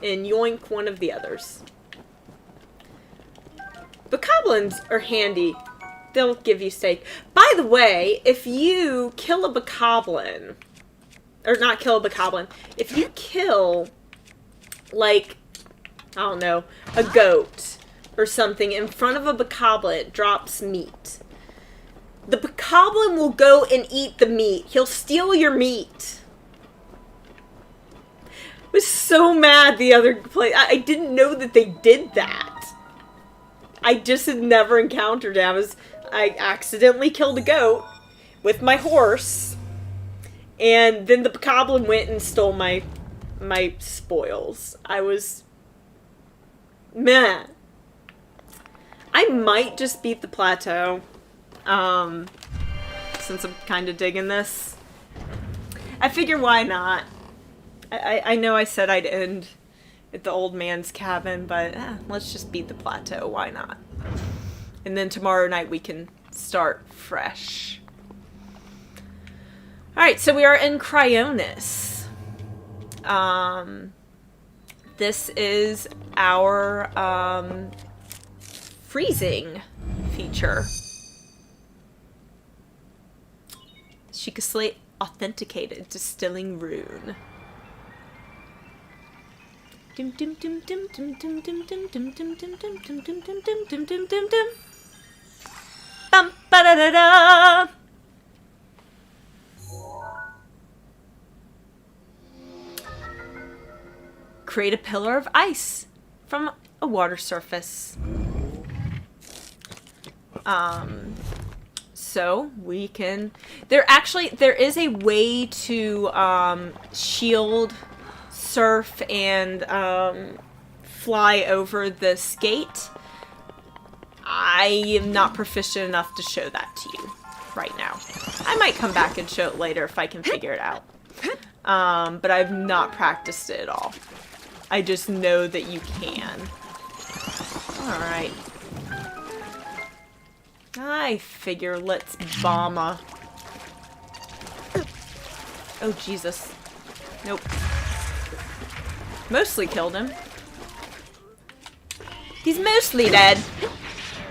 And yoink one of the others. Bokoblins are handy. They'll give you steak. By the way, if you kill a Bokoblin, or not kill a Bokoblin, if you kill, like, I don't know, a goat or something in front of a Bokoblin, it drops meat. The Bokoblin will go and eat the meat. He'll steal your meat. I was so mad the other place. I didn't know that they did that. I just had never encountered it. I accidentally killed a goat with my horse, and then the Bokoblin went and stole my spoils. I was meh. I might just beat the plateau, since I'm kind of digging this. I figure why not? I know I said I'd end at the old man's cabin, but let's just beat the plateau. Why not? And then tomorrow night we can start fresh. Alright, so we are in Cryonis. This is our freezing feature. Sheikah Slate Authenticated Distilling Rune. Dum dum dum dum dum dum dum dum dum dum dum dum dum dum dum dum dum dum dum dum. Bum ba da da da. Create a pillar of ice from a water surface. So we can. There is a way to shield, surf, and fly over this gate. I am not proficient enough to show that to you right now. I might come back and show it later if I can figure it out. But I've not practiced it at all. I just know that you can. Alright. I figure let's bomb a... Oh, Jesus. Nope. Mostly killed him. He's mostly dead.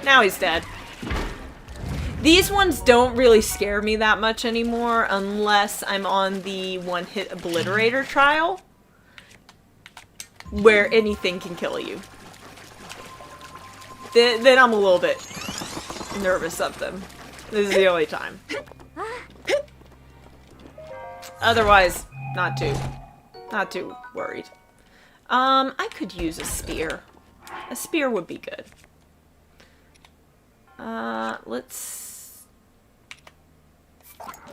Now he's dead. These ones don't really scare me that much anymore unless I'm on the one-hit obliterator trial, where anything can kill you. Then I'm a little bit nervous of them. This is the only time. Otherwise, not too worried. I could use a spear. A spear would be good. Let's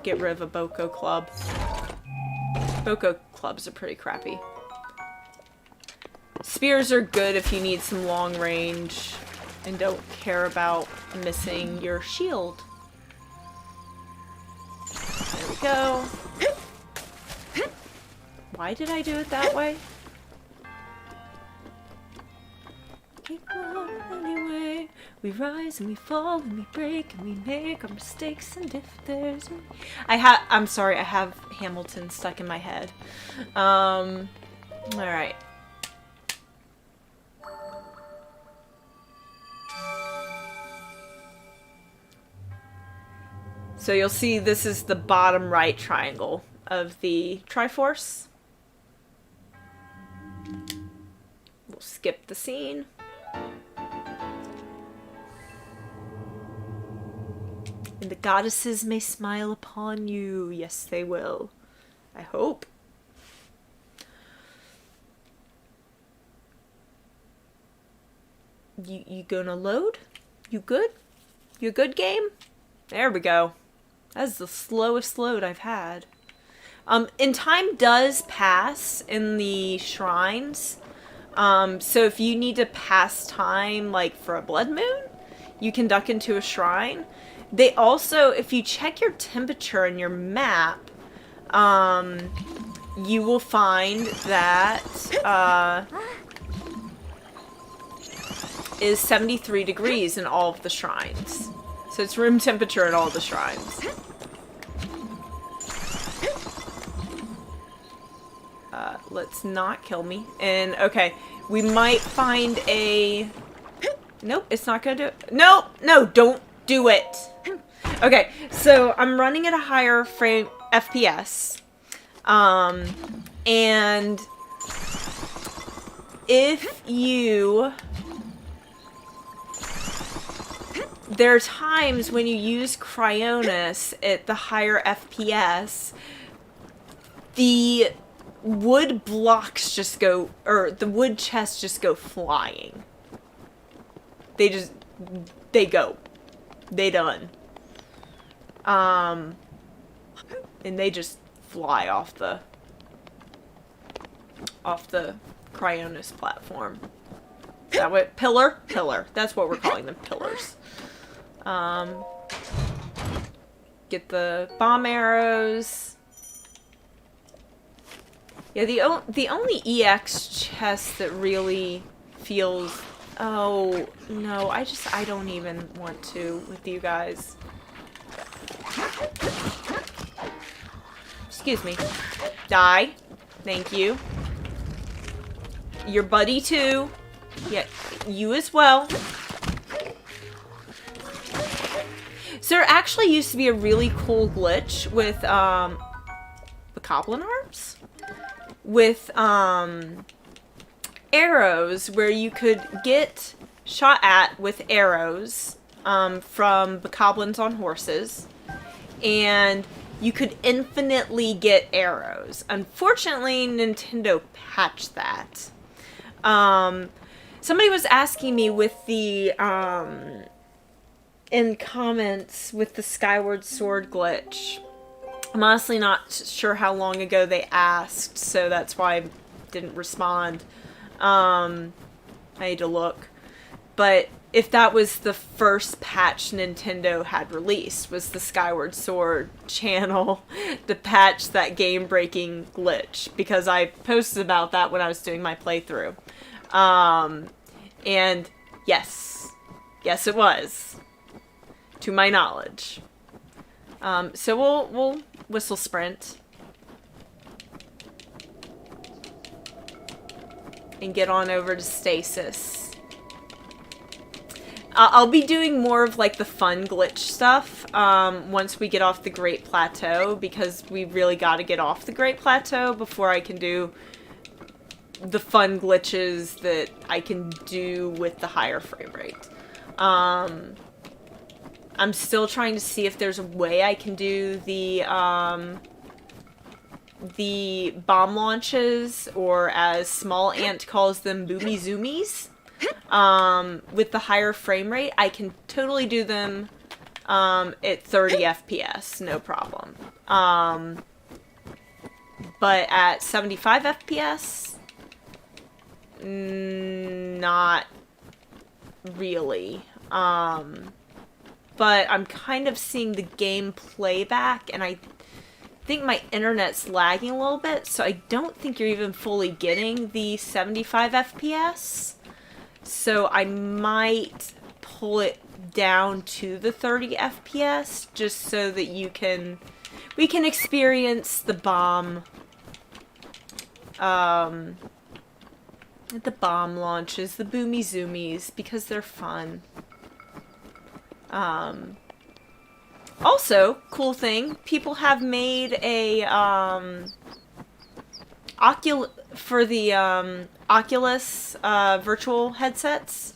get rid of a Boko club. Boko clubs are pretty crappy. Spears are good if you need some long range and don't care about missing your shield. There we go. Why did I do it that way? Anyway, we rise and we fall and we break and we make our mistakes, and if there's I'm sorry, I have Hamilton stuck in my head. Alright. So you'll see this is the bottom right triangle of the Triforce. We'll skip the scene. And the goddesses may smile upon you. Yes, they will. I hope. You gonna load? You good? You good, game? There we go. That's the slowest load I've had. And time does pass in the shrines. So if you need to pass time, like for a blood moon, you can duck into a shrine. They also, if you check your temperature in your map, you will find that is 73 degrees in all of the shrines. So it's room temperature in all the shrines. Let's not kill me. And, okay, we might find a... Nope, it's not gonna do it. No, no, don't do it. Okay, so I'm running at a higher frame FPS. And if you... There are times when you use Cryonis at the higher FPS, the wood blocks just go, or the wood chests just go flying. They just, they go. They done. And they just fly off the Cryonis platform. Is that what? Pillar? Pillar. That's what we're calling them. Pillars. Get the bomb arrows. Yeah, the only EX chest that really feels... Oh, no, I don't even want to with you guys. Excuse me. Die. Thank you. Your buddy too. Yeah, you as well. So there actually used to be a really cool glitch with Bokoblin arms? With arrows where you could get shot at with arrows from Bokoblins on horses, and you could infinitely get arrows. Unfortunately, Nintendo patched that. Somebody was asking me with the in comments with the Skyward Sword glitch. I'm honestly not sure how long ago they asked, so that's why I didn't respond. I need to look. But if that was the first patch Nintendo had released, was the Skyward Sword channel to patch that game-breaking glitch, because I posted about that when I was doing my playthrough. And yes, it was, to my knowledge. So we'll whistle sprint and get on over to Stasis. I'll be doing more of like the fun glitch stuff once we get off the Great Plateau, because we really got to get off the Great Plateau before I can do the fun glitches that I can do with the higher frame rate. I'm still trying to see if there's a way I can do the bomb launches, or as Small Ant calls them, boomy zoomies. With the higher frame rate, I can totally do them at 30 FPS, no problem. But at 75 FPS, not really. But I'm kind of seeing the game playback, and I think my internet's lagging a little bit, so I don't think you're even fully getting the 75 FPS. So I might pull it down to the 30 FPS, just so that we can experience the bomb launches, the boomy zoomies, because they're fun. Also, cool thing, people have made a Oculus virtual headsets,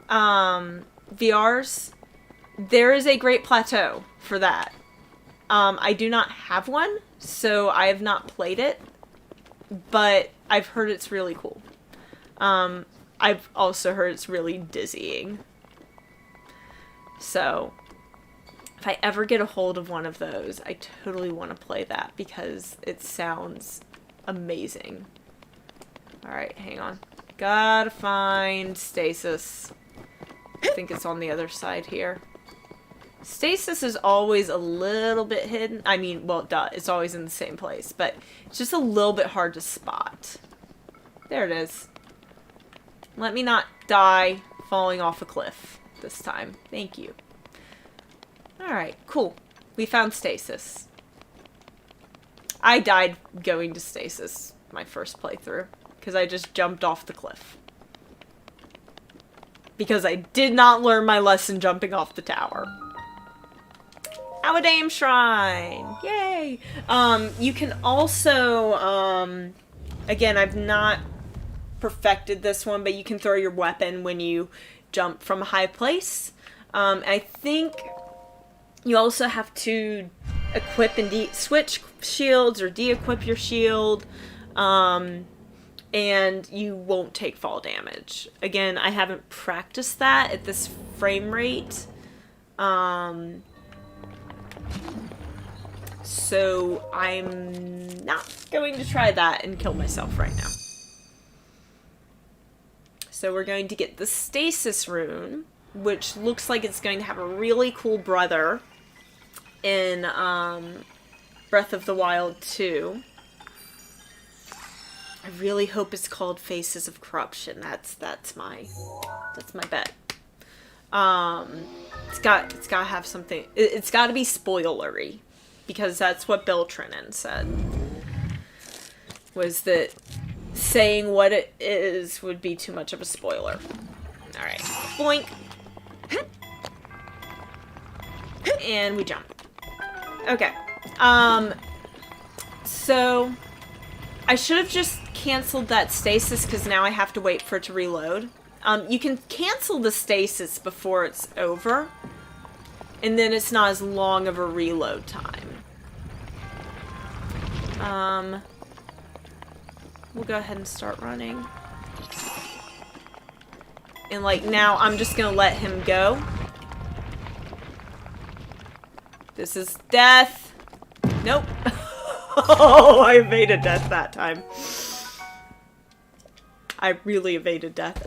VRs. There is a Great Plateau for that. I do not have one, so I have not played it, but I've heard it's really cool. I've also heard it's really dizzying. So, if I ever get a hold of one of those, I totally want to play that, because it sounds amazing. Alright, hang on. Gotta find Stasis. I think it's on the other side here. Stasis is always a little bit hidden. I mean, well, duh, it's always in the same place, but it's just a little bit hard to spot. There it is. Let me not die falling off a cliff this time. Thank you. Alright, cool. We found Stasis. I died going to Stasis my first playthrough, because I just jumped off the cliff. Because I did not learn my lesson jumping off the tower. Awadame Shrine! Yay! You can also, again, I've not perfected this one, but you can throw your weapon when you jump from a high place. I think you also have to equip and switch shields, or de-equip your shield, and you won't take fall damage. Again, I haven't practiced that at this frame rate. So I'm not going to try that and kill myself right now. So we're going to get the Stasis rune, which looks like it's going to have a really cool brother in Breath of the Wild 2. I really hope it's called Faces of Corruption. That's my bet. It's got to have something. It's got to be spoilery, because that's what Bill Trinan said. Was that saying what it is would be too much of a spoiler. All right, boink, and we jump. Okay. So I should have just canceled that stasis because now I have to wait for it to reload. You can cancel the stasis before it's over, and then it's not as long of a reload time. We'll go ahead and start running. And like now I'm just gonna let him go. This is death. Nope. Oh, I evaded death that time. I really evaded death.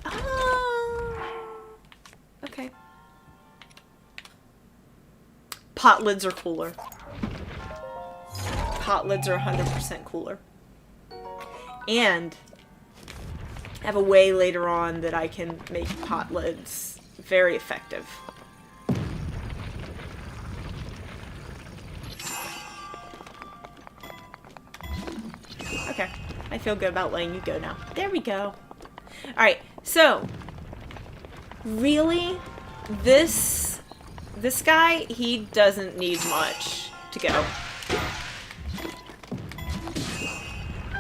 Okay. Pot lids are cooler. Pot lids are 100% cooler. And I have a way later on that I can make pot lids very effective. Okay, I feel good about letting you go now. There we go. Alright, so really, this guy, he doesn't need much to go.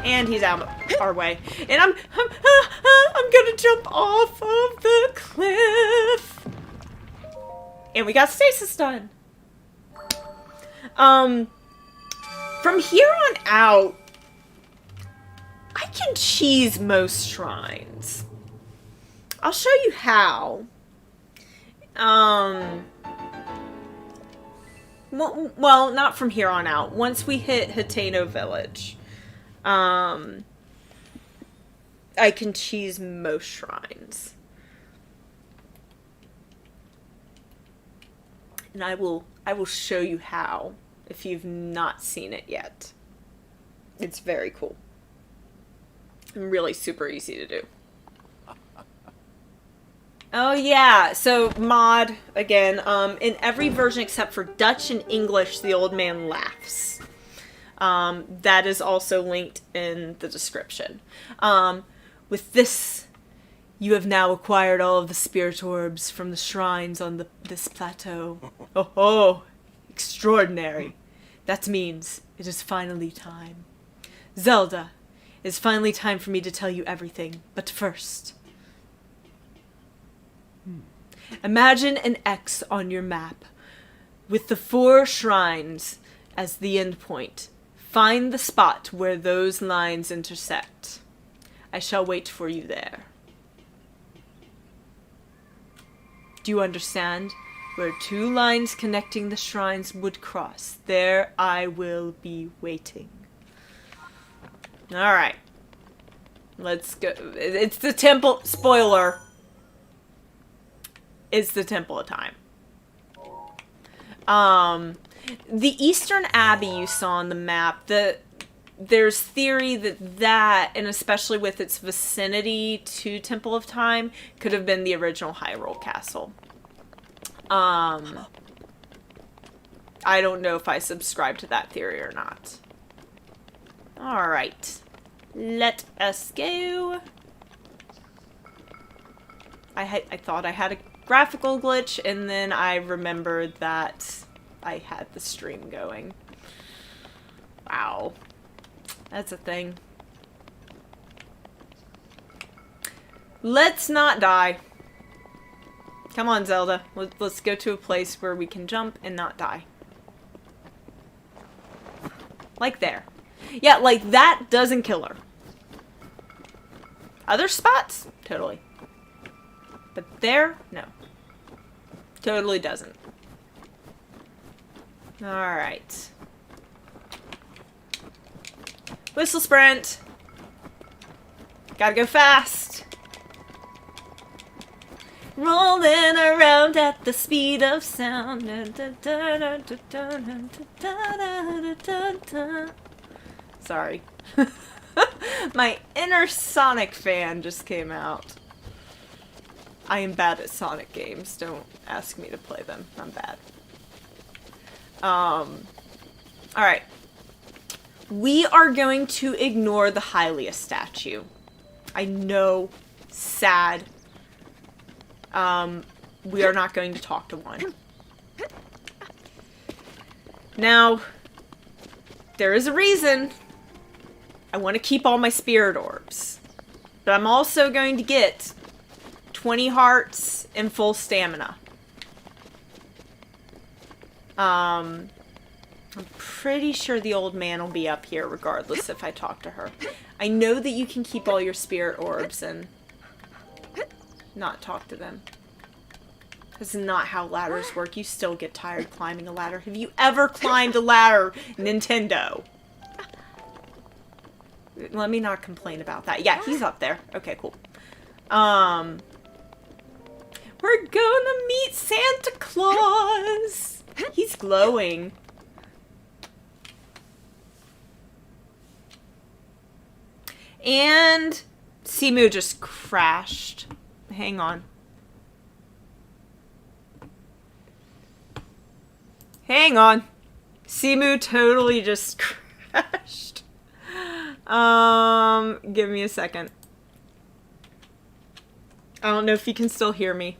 And he's out of our way. And I'm gonna jump off of the cliff. And we got stasis done. From here on out, I can cheese most shrines. I'll show you how. Well, not from here on out. Once we hit Hateno Village, I can cheese most shrines. And I will show you how if you've not seen it yet. It's very cool. And really super easy to do. Oh yeah, so mod, again, in every version except for Dutch and English, the old man laughs. That is also linked in the description. With this, you have now acquired all of the spirit orbs from the shrines on this plateau. Oh, extraordinary. That means it is finally time. Zelda, it is finally time for me to tell you everything, but first... Imagine an X on your map, with the 4 shrines as the endpoint. Find the spot where those lines intersect. I shall wait for you there. Do you understand? Where 2 lines connecting the shrines would cross, there I will be waiting. Alright. Let's go. It's the temple. Spoiler. It's the Temple of Time. The Eastern Abbey you saw on the map, there's theory that, and especially with its vicinity to Temple of Time, could have been the original Hyrule Castle. I don't know if I subscribe to that theory or not. Alright. Let us go. I thought I had a graphical glitch, and then I remembered that I had the stream going. Wow. That's a thing. Let's not die. Come on, Zelda. Let's go to a place where we can jump and not die. Like there. Yeah, like that doesn't kill her. Other spots? Totally. But there? No. Totally doesn't. Alright. Whistle sprint. Gotta go fast. Rolling around at the speed of sound. Sorry. My inner Sonic fan just came out. I am bad at Sonic games. Don't ask me to play them. I'm bad. Alright. We are going to ignore the Hylia statue. I know. Sad. We are not going to talk to one. Now, there is a reason. I want to keep all my spirit orbs. But I'm also going to get 20 hearts and full stamina. I'm pretty sure the old man will be up here regardless if I talk to her. I know that you can keep all your spirit orbs and not talk to them. That's not how ladders work. You still get tired climbing a ladder. Have you ever climbed a ladder, Nintendo? Let me not complain about that. Yeah, he's up there. Okay, cool. We're gonna meet Santa Claus. He's glowing. And Simu just crashed. Hang on. Hang on. Simu totally just crashed. Give me a second. I don't know if you can still hear me.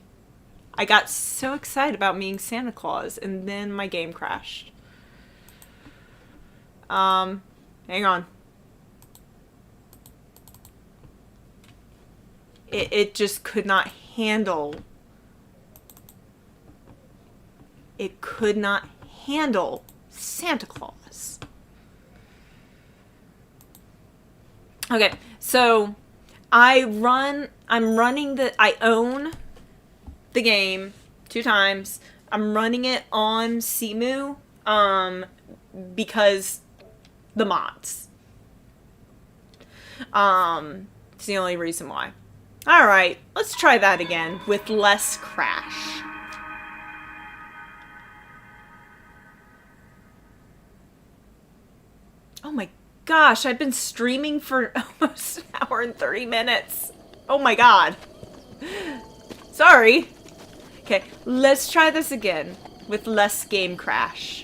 I got so excited about meeting Santa Claus and then my game crashed. Hang on. It just could not handle. It could not handle Santa Claus. Okay, so I own the game 2 times. I'm running it on Simu, because the mods. It's the only reason why. Alright, let's try that again with less crash. Oh my gosh, I've been streaming for almost an hour and 30 minutes. Oh my god. Sorry. Okay, let's try this again with less game crash.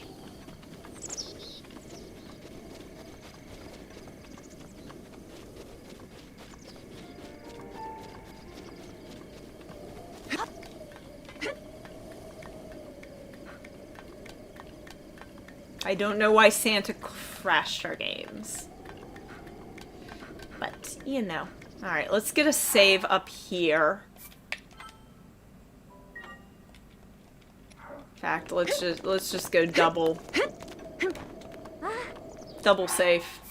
I don't know why Santa crashed our games. But, you know. Alright, let's get a save up here. In fact, let's just go double safe.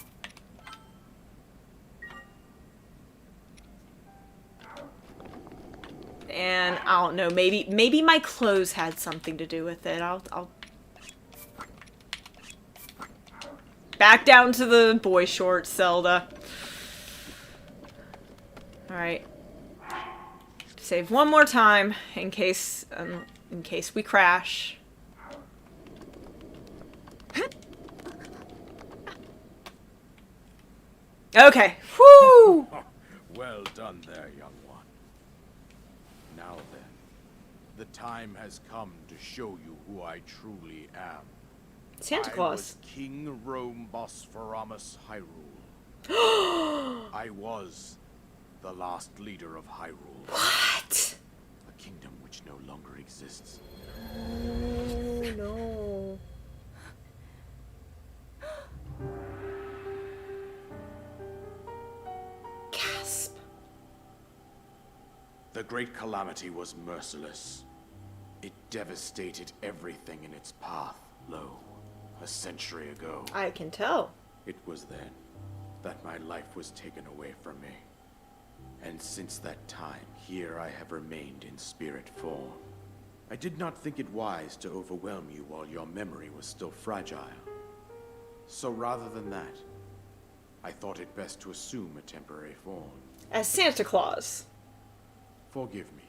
And I don't know, maybe my clothes had something to do with it. I'll back down to the boy shorts, Zelda. Alright. Save one more time in case we crash. Okay. Whoo! Well done there, young one. Now then, the time has come to show you who I truly am. Santa Claus. I was King Rome Bosphoramos Hyrule. I was the last leader of Hyrule. What? A kingdom which no longer exists. Oh no. Gasp. The Great Calamity was merciless. It devastated everything in its path. Lo, a century ago. I can tell. It was then that my life was taken away from me. And since that time, here I have remained in spirit form. I did not think it wise to overwhelm you while your memory was still fragile. So rather than that, I thought it best to assume a temporary form. As Santa Claus. Forgive me.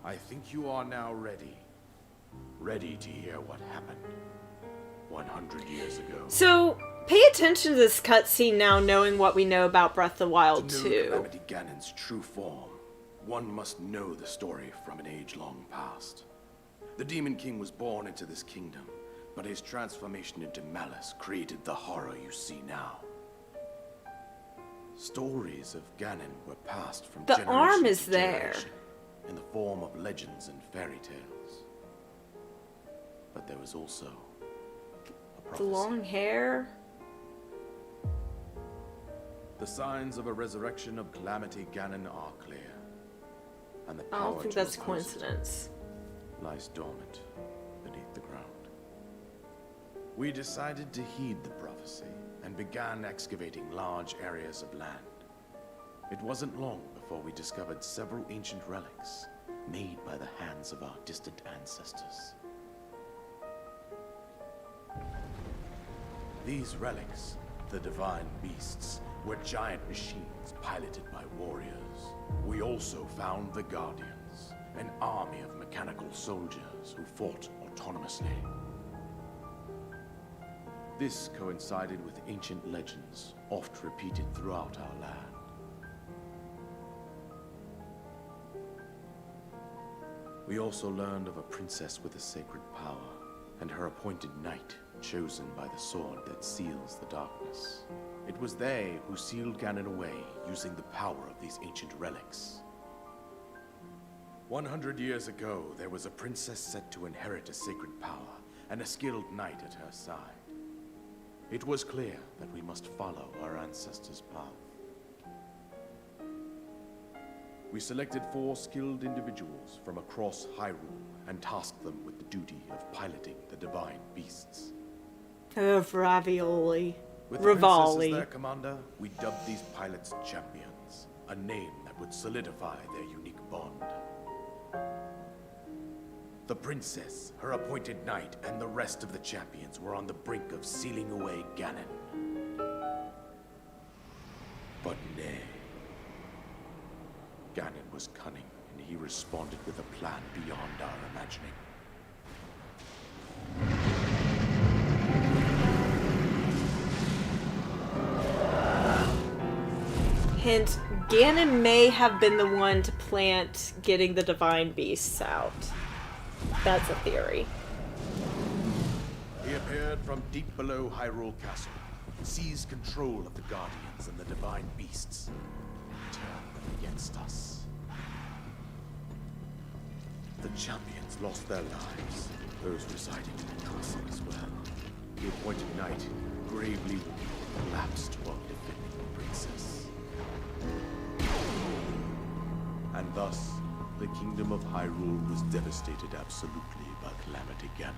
I think you are now ready. Ready to hear what happened 100 years ago. So, pay attention to this cutscene now, knowing what we know about Breath of the Wild To know 2. Calamity Ganon's true form, one must know the story from an age-long past. The Demon King was born into this kingdom, but his transformation into malice created the horror you see now. Stories of Ganon were passed from The generation arm is to there. generation in the form of legends and fairy tales. But there was also a The prophecy. long hair. The signs of a resurrection of Calamity Ganon are clear, and the I power don't think to that's oppose it coincidence. lies dormant beneath the ground. We decided to heed the prophecy and began excavating large areas of land. It wasn't long before we discovered several ancient relics made by the hands of our distant ancestors. These relics, the divine beasts, were giant machines piloted by warriors. We also found the Guardians, an army of mechanical soldiers who fought autonomously. This coincided with ancient legends, oft repeated throughout our land. We also learned of a princess with a sacred power, and her appointed knight, chosen by the sword that seals the darkness. It was they who sealed Ganon away using the power of these ancient relics. 100 years ago, there was a princess set to inherit a sacred power, and a skilled knight at her side. It was clear that we must follow our ancestors' path. We selected 4 skilled individuals from across Hyrule and tasked them with the duty of piloting the divine beasts. Of ravioli. With the princess as Rivali. their commander, we dubbed these pilots champions, a name that would solidify their unique bond. The princess, her appointed knight, and the rest of the champions were on the brink of sealing away Ganon. But nay. Ganon was cunning, and he responded with a plan beyond our imagining. Hint, Ganon may have been the one to plant getting the divine beasts out. That's a theory. He appeared from deep below Hyrule Castle, seized control of the Guardians and the divine beasts, and turned them against us. The champions lost their lives, those residing in the castle as well. The appointed knight, gravely wounded, collapsed while defending the princess. And thus, the kingdom of Hyrule was devastated absolutely by Calamity Ganon.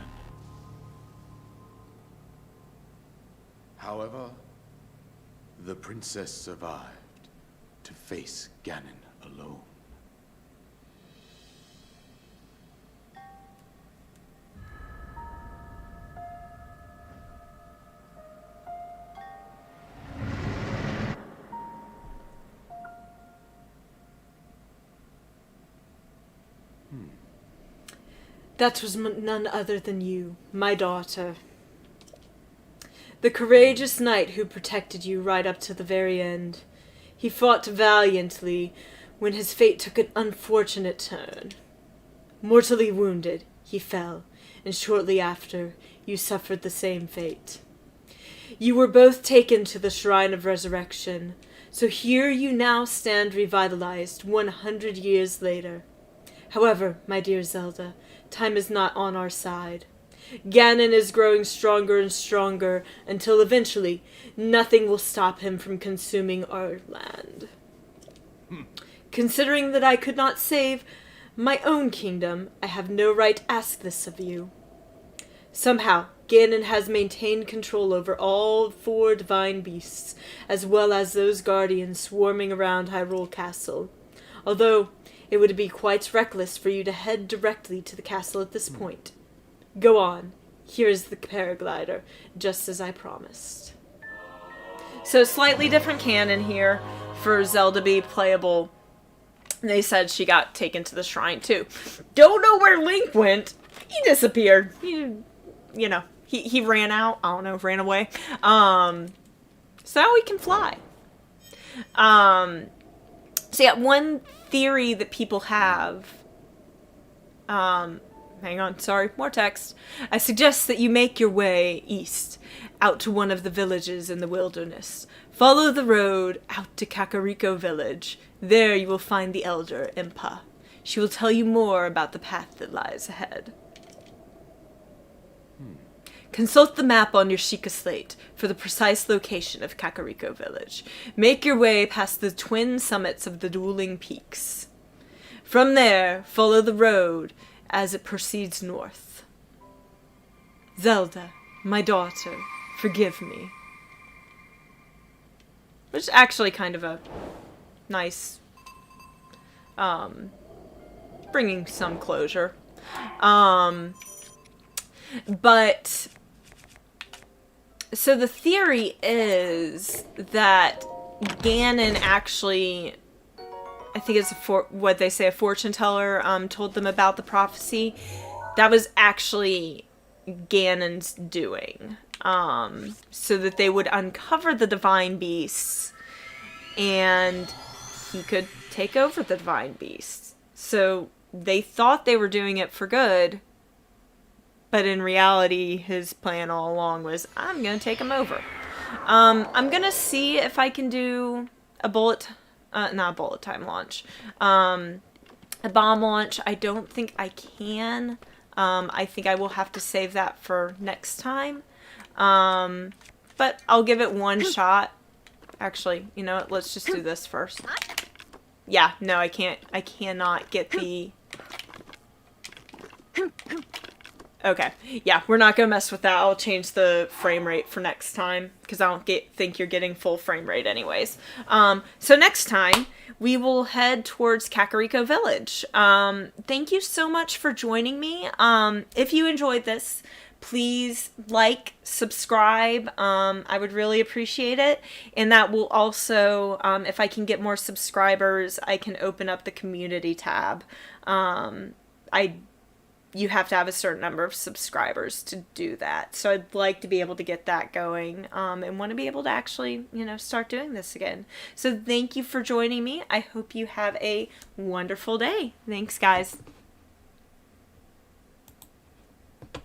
However, the princess survived to face Ganon alone. That was none other than you, my daughter. The courageous knight who protected you right up to the very end. He fought valiantly when his fate took an unfortunate turn. Mortally wounded, he fell, and shortly after, you suffered the same fate. You were both taken to the Shrine of Resurrection, so here you now stand revitalized 100 years later. However, my dear Zelda, time is not on our side. Ganon is growing stronger and stronger until eventually nothing will stop him from consuming our land. Considering that I could not save my own kingdom, I have no right to ask this of you. Somehow, Ganon has maintained control over all 4 divine beasts, as well as those guardians swarming around Hyrule Castle. Although, It would be quite reckless for you to head directly to the castle at this point. Go on. Here is the paraglider, just as I promised. So slightly different canon here for Zelda be playable. They said she got taken to the shrine too. Don't know where Link went. He disappeared. He ran out. I don't know, ran away. So now we can fly. So yeah, one theory that people have, hang on, sorry, more text. I suggest that you make your way east, out to one of the villages in the wilderness. Follow the road out to Kakariko village. There you will find the elder, Impa. She will tell you more about the path that lies ahead. Consult the map on your Sheikah slate for the precise location of Kakariko village. Make your way past the twin summits of the dueling peaks. From there, follow the road as it proceeds north. Zelda, my daughter, forgive me. Which is actually kind of a nice, bringing some closure. But, so the theory is that Ganon actually, I think it's what they say, a fortune teller, told them about the prophecy. That was actually Ganon's doing. So that they would uncover the divine beasts and he could take over the divine beasts. So they thought they were doing it for good, but in reality his plan all along was, I'm gonna take him over. I'm gonna see if I can do a not a bullet time launch, a bomb launch. I don't think I can. I think I will have to save that for next time. But I'll give it one shot. Actually, you know what? Let's just do this first. Yeah, no, I can't. I cannot get the... Okay. Yeah, we're not gonna mess with that. I'll change the frame rate for next time, because I don't think you're getting full frame rate anyways. So next time, we will head towards Kakariko Village. Thank you so much for joining me. If you enjoyed this, please like, subscribe. I would really appreciate it. And that will also, if I can get more subscribers, I can open up the community tab. You have to have a certain number of subscribers to do that. So I'd like to be able to get that going, and want to be able to actually, start doing this again. So thank you for joining me. I hope you have a wonderful day. Thanks, guys.